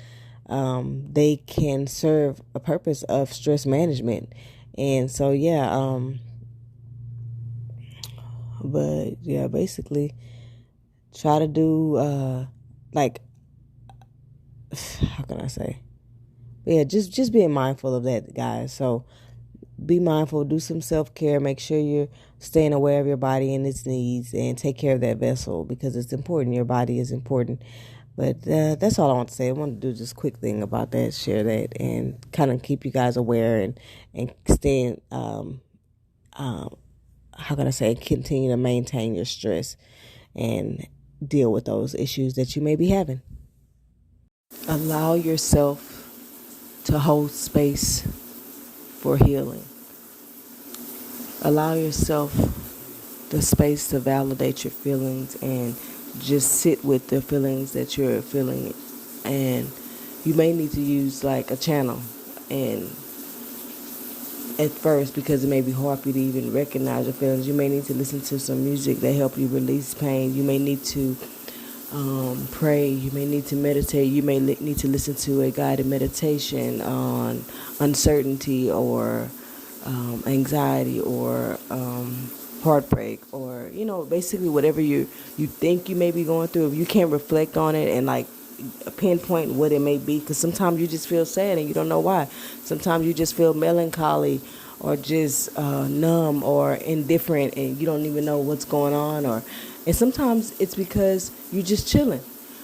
they can serve a purpose of stress management. And so yeah, but yeah, basically try to do like, how can I say, yeah, just being mindful of that, guys. So be mindful, do some self-care, make sure you're staying aware of your body and its needs, and take care of that vessel, because it's important. Your body is important. But that's all I want to say. I want to do just a quick thing about that, share that, and kind of keep you guys aware, and stay, how can I say, continue to maintain your stress and deal with those issues that you may be having. Allow yourself to hold space for healing. Allow yourself the space to validate your feelings, and just sit with the feelings that you're feeling. And you may need to use like a channel, and at first, because it may be hard for you to even recognize your feelings, you may need to listen to some music that help you release pain. You may need to pray. You may need to meditate. You may need to listen to a guided meditation on uncertainty, or anxiety, or heartbreak, or basically whatever you think you may be going through. If you can't reflect on it and like pinpoint what it may be, because sometimes you just feel sad and you don't know why. Sometimes you just feel melancholy, or just numb or indifferent, and you don't even know what's going on. And sometimes it's because you're just chilling.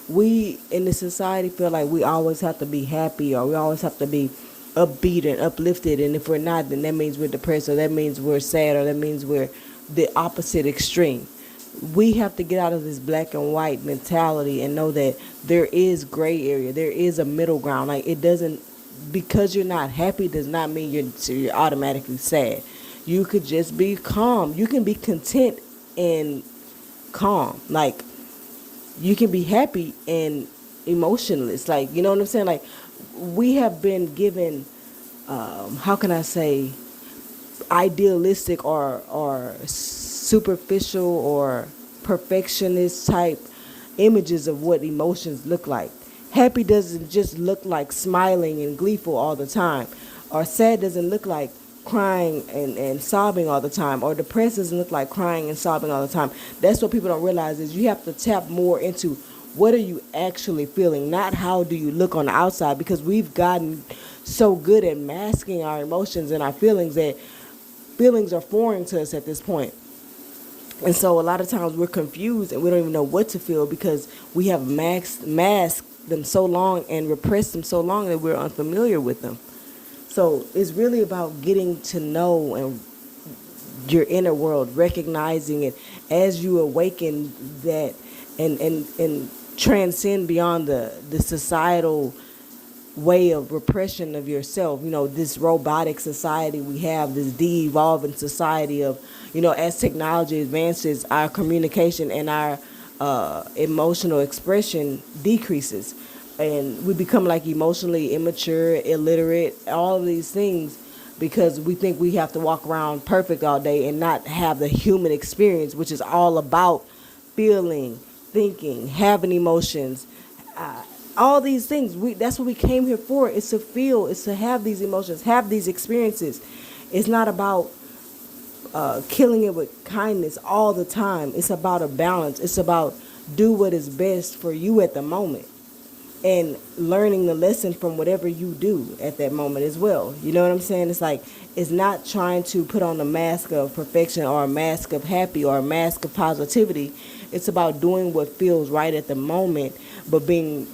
We in this society feel like we always have to be happy, or we always have to be upbeat and uplifted, and if we're not, then that means we're depressed, or that means we're sad, or that means we're the opposite extreme. We have to get out of this black and white mentality and know that there is gray area, there is a middle ground. Like, it doesn't, because you're not happy does not mean you're automatically sad. You could just be calm, you can be content and calm. Like, you can be happy and emotionless. Like, you know what I'm saying? Like, we have been given, how can I say, idealistic or superficial or perfectionist type images of what emotions look like. Happy doesn't just look like smiling and gleeful all the time, or sad doesn't look like crying and sobbing all the time, or depressed doesn't look like crying and sobbing all the time. That's what people don't realize, is you have to tap more into what are you actually feeling, not how do you look on the outside, because we've gotten so good at masking our emotions and our feelings that feelings are foreign to us at this point. And so a lot of times we're confused and we don't even know what to feel, because we have masked them so long and repressed them so long that we're unfamiliar with them. So it's really about getting to know and your inner world, recognizing it as you awaken that, and transcend beyond the societal way of repression of yourself. You know, this robotic society we have, this de-evolving society of, you know, as technology advances, our communication and our emotional expression decreases, and we become like emotionally immature, illiterate, all of these things, because we think we have to walk around perfect all day and not have the human experience, which is all about feeling, thinking, having emotions, all these things. That's what we came here for. It's to feel, it's to have these emotions, have these experiences. It's not about killing it with kindness all the time. It's about a balance. It's about do what is best for you at the moment, and learning the lesson from whatever you do at that moment as well. You know what I'm saying? It's like, it's not trying to put on a mask of perfection or a mask of happy or a mask of positivity. It's about doing what feels right at the moment, but being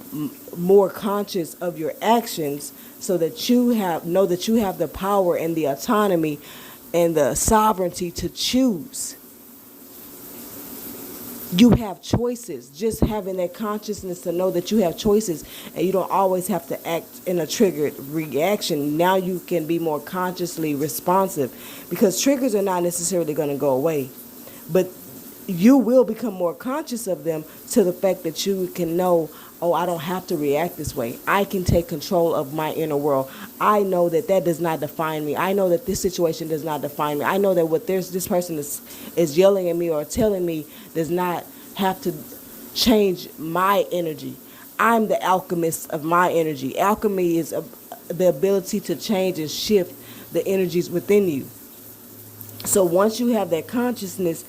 more conscious of your actions, so that you know that you have the power and the autonomy and the sovereignty to choose. You have choices. Just having that consciousness to know that you have choices, and you don't always have to act in a triggered reaction. Now you can be more consciously responsive, because triggers are not necessarily going to go away, but you will become more conscious of them, to the fact that you can know, oh, I don't have to react this way. I can take control of my inner world. I know that that does not define me. I know that this situation does not define me. I know that what this person is yelling at me or telling me does not have to change my energy. I'm the alchemist of my energy. Alchemy is the ability to change and shift the energies within you. So once you have that consciousness,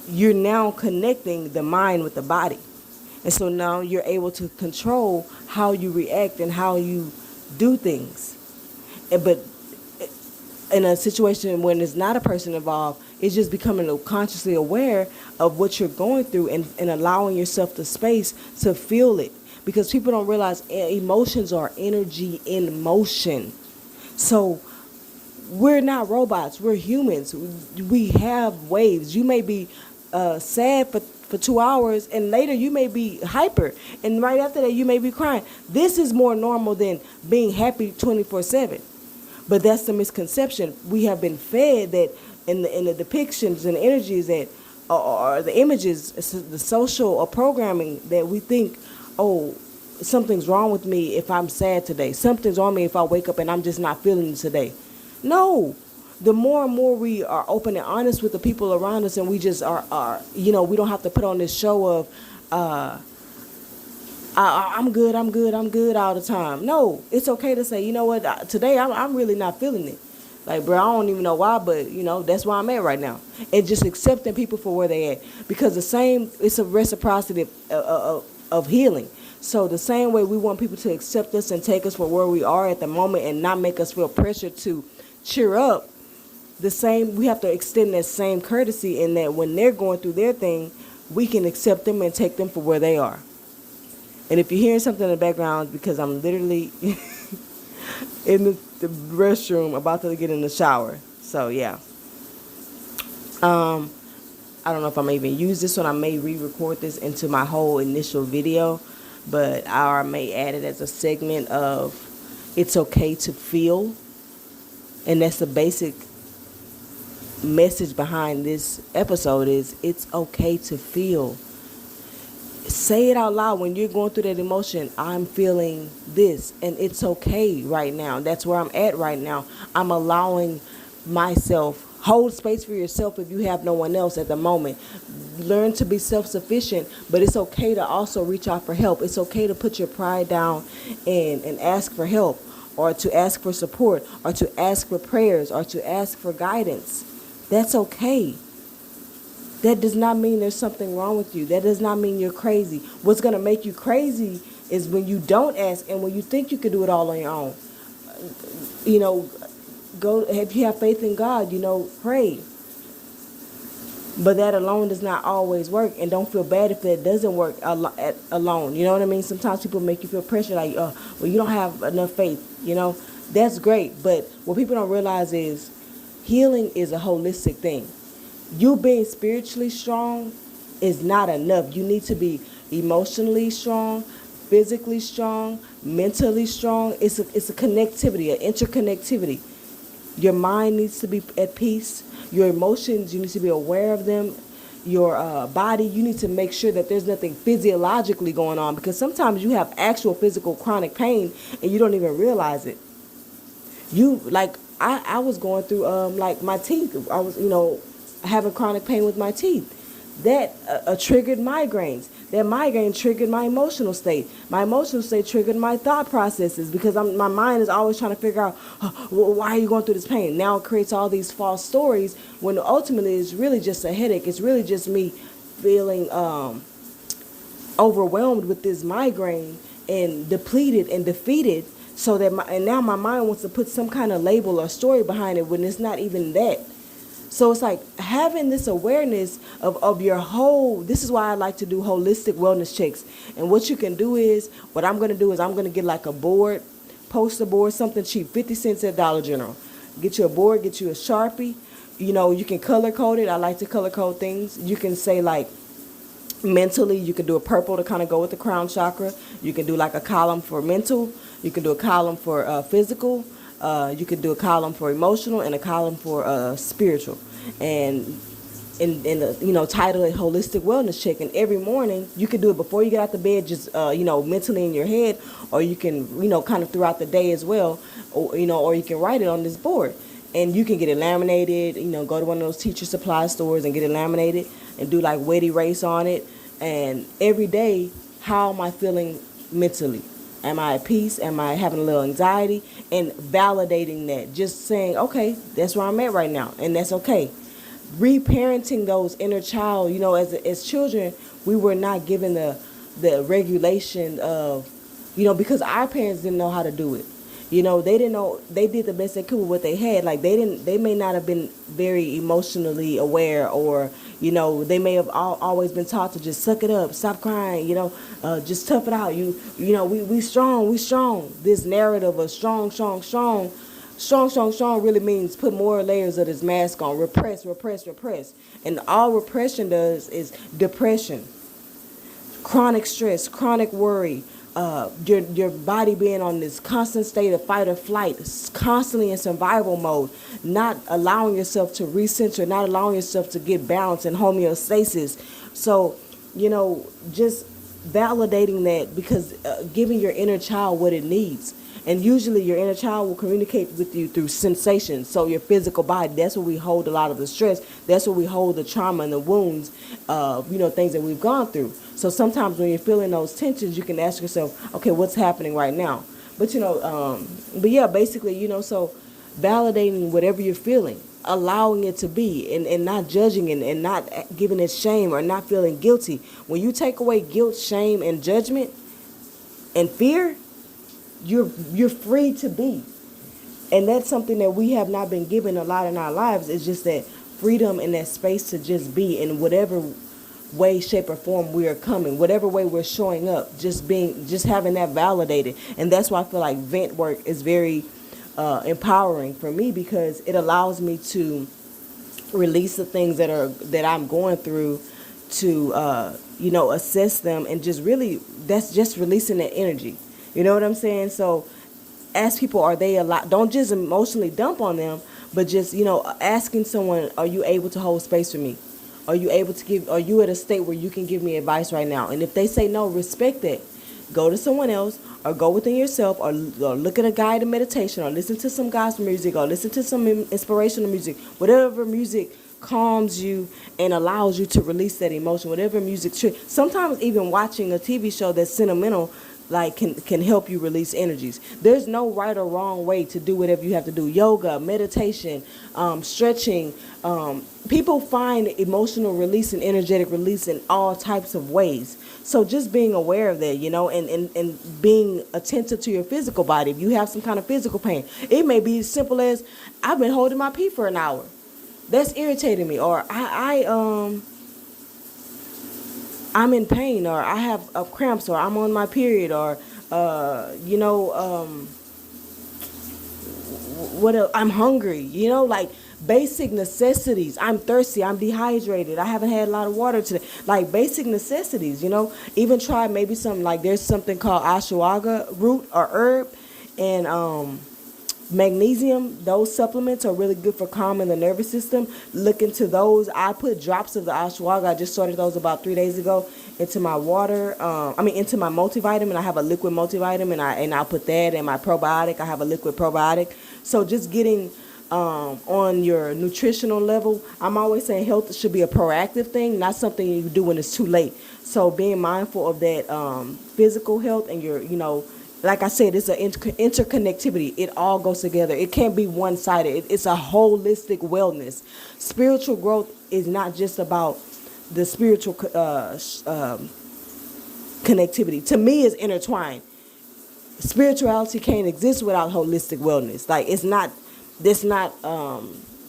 you're now connecting the mind with the body. And so now you're able to control how you react and how you do things. But in a situation when there's not a person involved, it's just becoming consciously aware of what you're going through, and allowing yourself the space to feel it. Because people don't realize emotions are energy in motion. So we're not robots, we're humans. We have waves. You may be sad for 2 hours, and later you may be hyper, and right after that you may be crying. This is more normal than being happy 24/7. But that's the misconception. We have been fed that in the depictions and the energies that, or the images, the social programming, that we think, oh, something's wrong with me if I'm sad today. Something's wrong with me if I wake up and I'm just not feeling it today. No. The more and more we are open and honest with the people around us, and we just are we don't have to put on this show of I'm good all the time. No, it's okay to say, you know what, today I'm really not feeling it. Like, bro, I don't even know why, but that's where I'm at right now. And just accepting people for where they at, because it's a reciprocity of healing. So the same way we want people to accept us and take us for where we are at the moment, and not make us feel pressure to cheer up, we have to extend that same courtesy, in that when they're going through their thing, we can accept them and take them for where they are. And if you're hearing something in the background, because I'm literally in the restroom, about to get in the shower. So yeah. I don't know if I'm even use this one. I may re-record this into my whole initial video, but I may add it as a segment of it's okay to feel, and that's the basic message behind this episode is it's okay to feel. Say it out loud when you're going through that emotion. I'm feeling this, and it's okay right now. That's where I'm at right now. I'm allowing myself. Hold space for yourself if you have no one else at the moment. Learn to be self-sufficient, but it's okay to also reach out for help. It's okay to put your pride down and ask for help, or to ask for support, or to ask for prayers, or to ask for guidance. That's okay. That does not mean there's something wrong with you. That does not mean you're crazy. What's going to make you crazy is when you don't ask and when you think you can do it all on your own. You know, if you have faith in God, pray. But that alone does not always work, and don't feel bad if it doesn't work alone. You know what I mean? Sometimes people make you feel pressure like, well, you don't have enough faith. That's great. But what people don't realize is healing is a holistic thing. You being spiritually strong is not enough. You need to be emotionally strong, physically strong, mentally strong. It's a connectivity, an interconnectivity. Your mind needs to be at peace. Your emotions, you need to be aware of them. Your body, you need to make sure that there's nothing physiologically going on, because sometimes you have actual physical chronic pain and you don't even realize it. I was going through my teeth. I was having chronic pain with my teeth. That triggered migraines. That migraine triggered my emotional state. My emotional state triggered my thought processes, because my mind is always trying to figure out, why are you going through this pain? Now it creates all these false stories when ultimately it's really just a headache. It's really just me feeling overwhelmed with this migraine and depleted and defeated. So that now my mind wants to put some kind of label or story behind it when it's not even that. So it's like having this awareness of your whole. This is why I like to do holistic wellness checks. And what you can do is, what I'm going to do is I'm going to get like a board, poster board, something cheap, 50 cents at Dollar General. Get you a board, get you a Sharpie. You can color code it. I like to color code things. You can say like mentally, you can do a purple to kind of go with the crown chakra. You can do like a column for mental. You can do a column for physical. You could do a column for emotional and a column for spiritual, and title it holistic wellness check. And every morning you can do it before you get out the bed, just mentally in your head, or you can kind of throughout the day as well, or you can write it on this board, and you can get it laminated. Go to one of those teacher supply stores and get it laminated and do like wet erase on it. And every day, how am I feeling mentally? Am I at peace? Am I having a little anxiety? And validating that. Just saying, okay, that's where I'm at right now. And that's okay. Reparenting those inner child. As children, we were not given the regulation of, because our parents didn't know how to do it. They didn't know. They did the best they could with what they had. Like they may not have been very emotionally aware, or they may have always been taught to just suck it up, stop crying, just tough it out. We strong. This narrative of strong really means put more layers of this mask on. Repress. And all repression does is depression, chronic stress, chronic worry. Your body being on this constant state of fight or flight, constantly in survival mode, not allowing yourself to recenter, not allowing yourself to get balance and homeostasis. So, just validating that, because giving your inner child what it needs. And usually your inner child will communicate with you through sensations. So your physical body, that's where we hold a lot of the stress. That's where we hold the trauma and the wounds of, things that we've gone through. So sometimes when you're feeling those tensions, you can ask yourself, okay, what's happening right now? But, basically, so validating whatever you're feeling, allowing it to be, and not judging it, and not giving it shame or not feeling guilty. When you take away guilt, shame, and judgment and fear, you're free to be. And that's something that we have not been given a lot in our lives. It's just that freedom and that space to just be in whatever way, shape, or form we are coming, whatever way we're showing up, just having that validated. And that's why I feel like vent work is very empowering for me, because it allows me to release the things that I'm going through, to assess them, and just really, that's just releasing that energy. You know what I'm saying? So ask people, are they a lot? Don't just emotionally dump on them, but just asking someone, are you able to hold space for me? Are you able to give? Are you at a state where you can give me advice right now? And if they say no, respect that. Go to someone else, or go within yourself, or look at a guided meditation, or listen to some gospel music, or listen to some inspirational music. Whatever music calms you and allows you to release that emotion. Whatever music. Sometimes even watching a TV show that's sentimental, like, can help you release energies. There's no right or wrong way to do whatever you have to do. Yoga, meditation, stretching. People find emotional release and energetic release in all types of ways. So just being aware of that, and being attentive to your physical body. If you have some kind of physical pain, it may be as simple as, I've been holding my pee for an hour. That's irritating me. Or I'm in pain, or I have cramps, or I'm on my period, or what else? I'm hungry. Like basic necessities. I'm thirsty. I'm dehydrated. I haven't had a lot of water today. Like basic necessities. Even try maybe something like, there's something called ashwagandha root or herb, and magnesium. Those supplements are really good for calming the nervous system. Look into those. I put drops of the ashwagandha. I just started those about 3 days ago into my water. Into my multivitamin. I have a liquid multivitamin, and I'll put that in my probiotic. I have a liquid probiotic. So just getting on your nutritional level. I'm always saying health should be a proactive thing, not something you do when it's too late. So being mindful of that physical health, and your, like I said, it's an interconnectivity. It all goes together. It can't be one-sided. It's a holistic wellness. Spiritual growth is not just about the spiritual connectivity. To me, it's intertwined. Spirituality can't exist without holistic wellness. Like, it's not.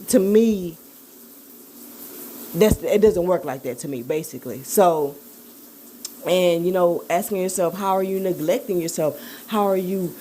To me, it doesn't work like that to me, basically. So. And, asking yourself, how are you neglecting yourself? How are you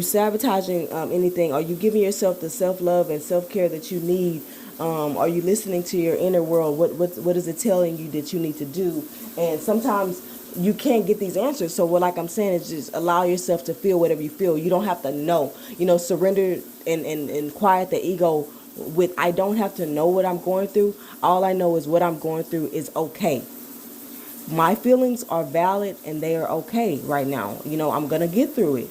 sabotaging anything? Are you giving yourself the self-love and self-care that you need? Are you listening to your inner world? What is it telling you that you need to do? And sometimes you can't get these answers. So like I'm saying, is just allow yourself to feel whatever you feel. You don't have to know. Surrender and quiet the ego with, I don't have to know what I'm going through. All I know is what I'm going through is okay. My feelings are valid, and they are okay right now. I'm going to get through it.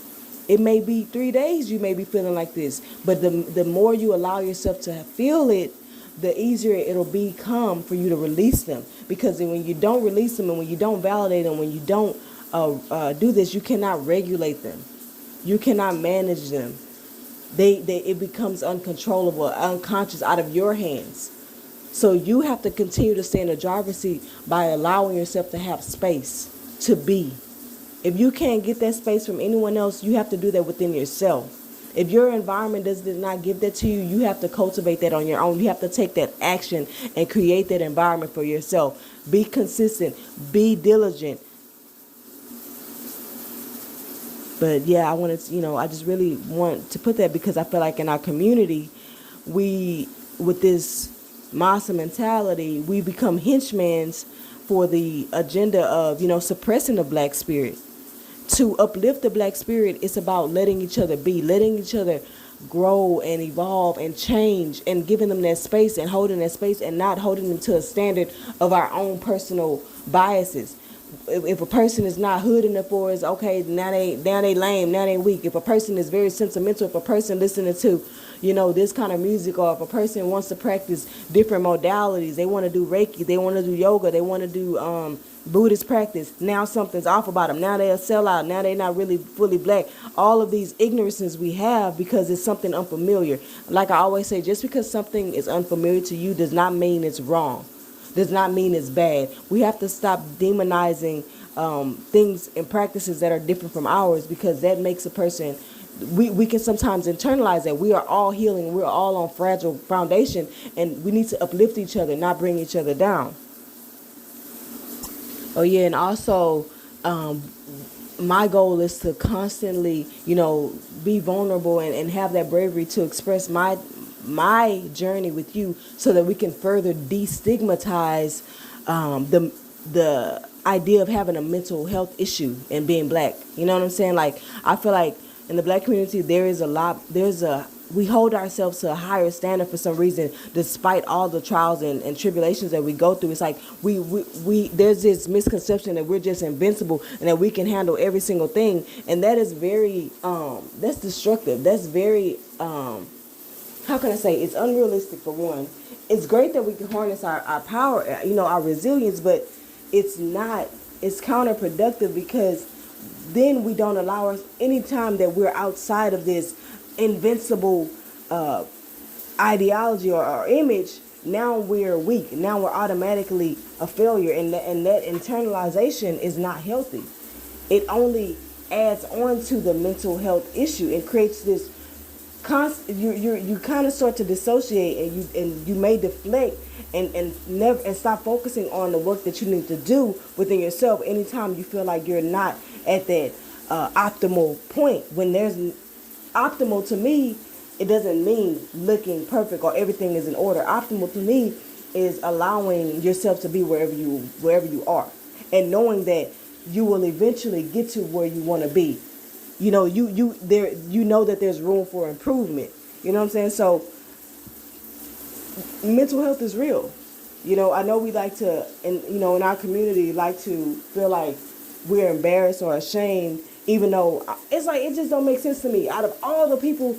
It may be 3 days you may be feeling like this, but the more you allow yourself to feel it, the easier it'll become for you to release them. Because when you don't release them, and when you don't validate them, when you don't do this, you cannot regulate them. You cannot manage them. It becomes uncontrollable, unconscious, out of your hands. So you have to continue to stay in the driver's seat by allowing yourself to have space to be. If you can't get that space from anyone else, you have to do that within yourself. If your environment does not give that to you, you have to cultivate that on your own. You have to take that action and create that environment for yourself. Be consistent. Be diligent. But yeah, I just really want to put that, because I feel like in our community, with this Massa mentality, we become henchmen for the agenda of, suppressing the black spirit. To uplift the black spirit, it's about letting each other be, letting each other grow and evolve and change, and giving them that space and holding that space, and not holding them to a standard of our own personal biases. If a person is not hood enough for us, okay, now they lame, now they weak. If a person is very sentimental, if a person listening to, this kind of music, or if a person wants to practice different modalities, they want to do Reiki, they want to do yoga, they want to do Buddhist practice, now something's off about them. Now they'll sell out. Now they're not really fully black. All of these ignorances we have because it's something unfamiliar. Like I always say, just because something is unfamiliar to you does not mean it's wrong. Does not mean it's bad. We have to stop demonizing things and practices that are different from ours, because that makes a person, we can sometimes internalize that. We are all healing. We're all on fragile foundation, and we need to uplift each other, not bring each other down. Oh yeah, and also my goal is to constantly, be vulnerable and have that bravery to express my journey with you, so that we can further destigmatize the idea of having a mental health issue and being black. You know what I'm saying? Like, I feel like in the black community we hold ourselves to a higher standard for some reason, despite all the trials and tribulations that we go through. It's like we there's this misconception that we're just invincible and that we can handle every single thing, and that is very that's destructive. That's very how can I say, it's unrealistic. For one, it's great that we can harness our power, our resilience, but it's counterproductive, because then we don't allow us any time that we're outside of this invincible ideology or image. Now we're weak. Now we're automatically a failure, and that internalization is not healthy. It only adds on to the mental health issue. It creates this you kind of start to dissociate, and you may deflect and stop focusing on the work that you need to do within yourself anytime you feel like you're not at that optimal point. When there's optimal, to me, it doesn't mean looking perfect or everything is in order. Optimal to me is allowing yourself to be wherever you are, and knowing that you will eventually get to where you want to be. You know that there's room for improvement. You know what I'm saying? So mental health is real. I know we like to, in our community, like to feel like we're embarrassed or ashamed, even though it's like, it just don't make sense to me. Out of all the people,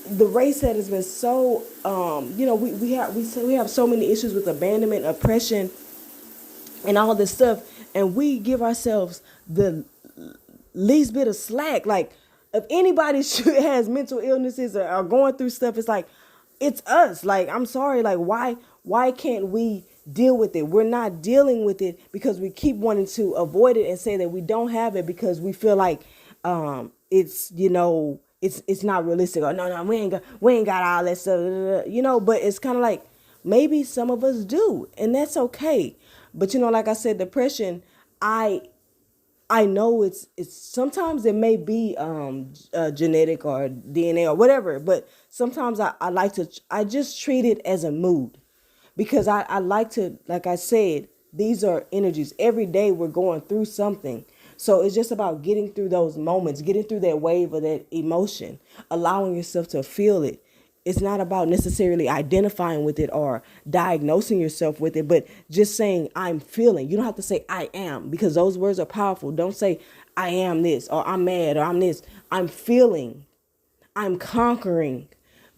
the race that has been so, we have so many issues with abandonment, oppression, and all this stuff, and we give ourselves the least bit of slack. Like, if anybody has mental illnesses or are going through stuff, it's like, it's us. Like, I'm sorry. Like, why can't we deal with it? We're not dealing with it because we keep wanting to avoid it and say that we don't have it because we feel like it's it's not realistic, or no, we ain't got all that stuff. But it's kind of like, maybe some of us do, and that's okay. But like I said, depression, I know it's sometimes it may be genetic or DNA or whatever, but sometimes I just treat it as a mood, because I like to, like I said, these are energies. Every day we're going through something. So it's just about getting through those moments, getting through that wave of that emotion, allowing yourself to feel it. It's not about necessarily identifying with it or diagnosing yourself with it, but just saying, I'm feeling. You don't have to say I am, because those words are powerful. Don't say I am this, or I'm mad, or I'm this. I'm feeling. I'm conquering.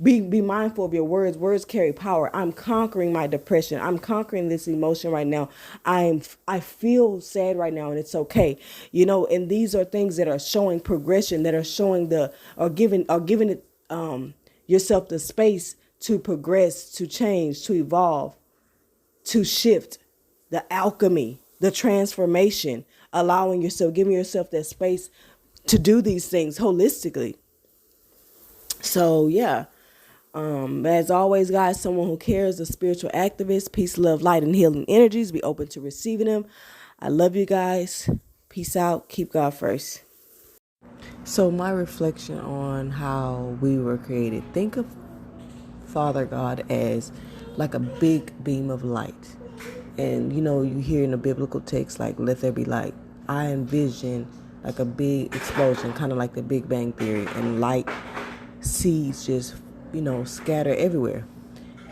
Be mindful of your words. Words carry power. I'm conquering my depression. I'm conquering this emotion right now. I feel sad right now, and it's okay. And these are things that are showing progression, that are showing giving it yourself the space to progress, to change, to evolve, to shift, the alchemy, the transformation, giving yourself that space to do these things holistically. So yeah, as always, guys, someone who cares, a spiritual activist, peace, love, light, and healing energies. Be open to receiving them. I love you guys. Peace out. Keep God first. So my reflection on how we were created. Think of Father God as like a big beam of light. And you hear in the biblical text, like, let there be light. I envision like a big explosion, kind of like the Big Bang Theory, and light seeds just, scatter everywhere.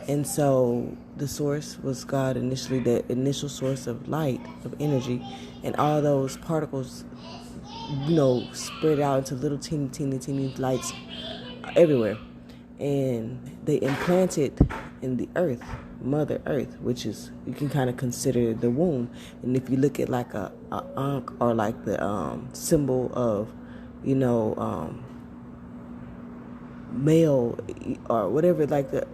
And so the source was God initially, the initial source of light, of energy, and all those particles, spread out into little teeny lights everywhere. And they implanted in the earth, Mother Earth, which is, you can kind of consider the womb. And if you look at like a ankh, or like the symbol of, male, or whatever, like the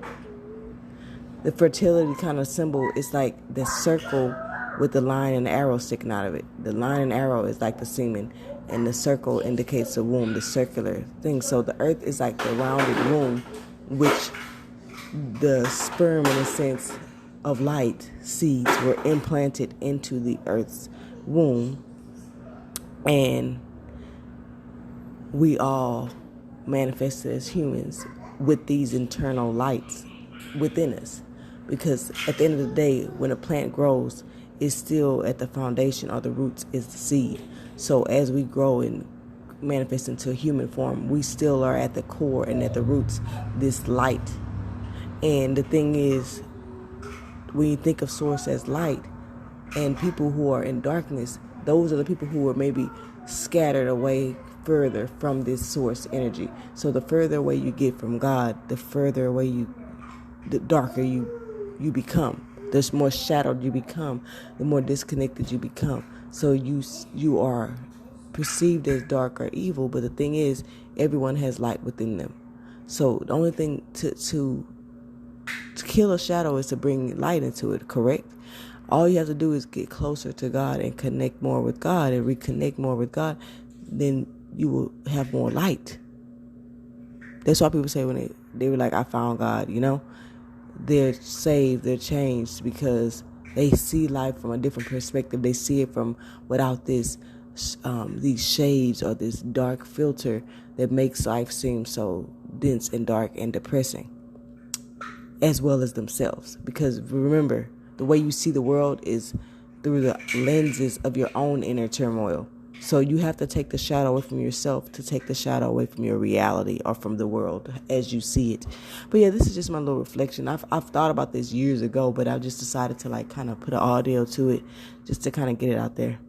fertility kind of symbol, is like the circle with the line and the arrow sticking out of it. The line and arrow is like the semen, and the circle indicates the womb, the circular thing. So the earth is like the rounded womb, which the sperm, in a sense, of light seeds were implanted into the earth's womb. And we all manifested as humans with these internal lights within us. Because at the end of the day, when a plant grows, it's still at the foundation or the roots is the seed. So as we grow and manifest into a human form, we still are at the core and at the roots this light. And the thing is, when you think of source as light and people who are in darkness, those are the people who are maybe scattered away further from this source energy. So the further away you get from God, the darker you become. The more shadowed you become, the more disconnected you become. So you are perceived as dark or evil, but the thing is, everyone has light within them. So the only thing to kill a shadow is to bring light into it, correct? All you have to do is get closer to God and connect more with God and reconnect more with God. Then you will have more light. That's why people say when they were like, I found God, they're saved, they're changed because they see life from a different perspective. They see it from without these shades or this dark filter that makes life seem so dense and dark and depressing, as well as themselves. Because remember, the way you see the world is through the lenses of your own inner turmoil. So you have to take the shadow away from yourself to take the shadow away from your reality or from the world as you see it. But yeah, this is just my little reflection. I've thought about this years ago, but I just decided to kind of put an audio to it just to kind of get it out there.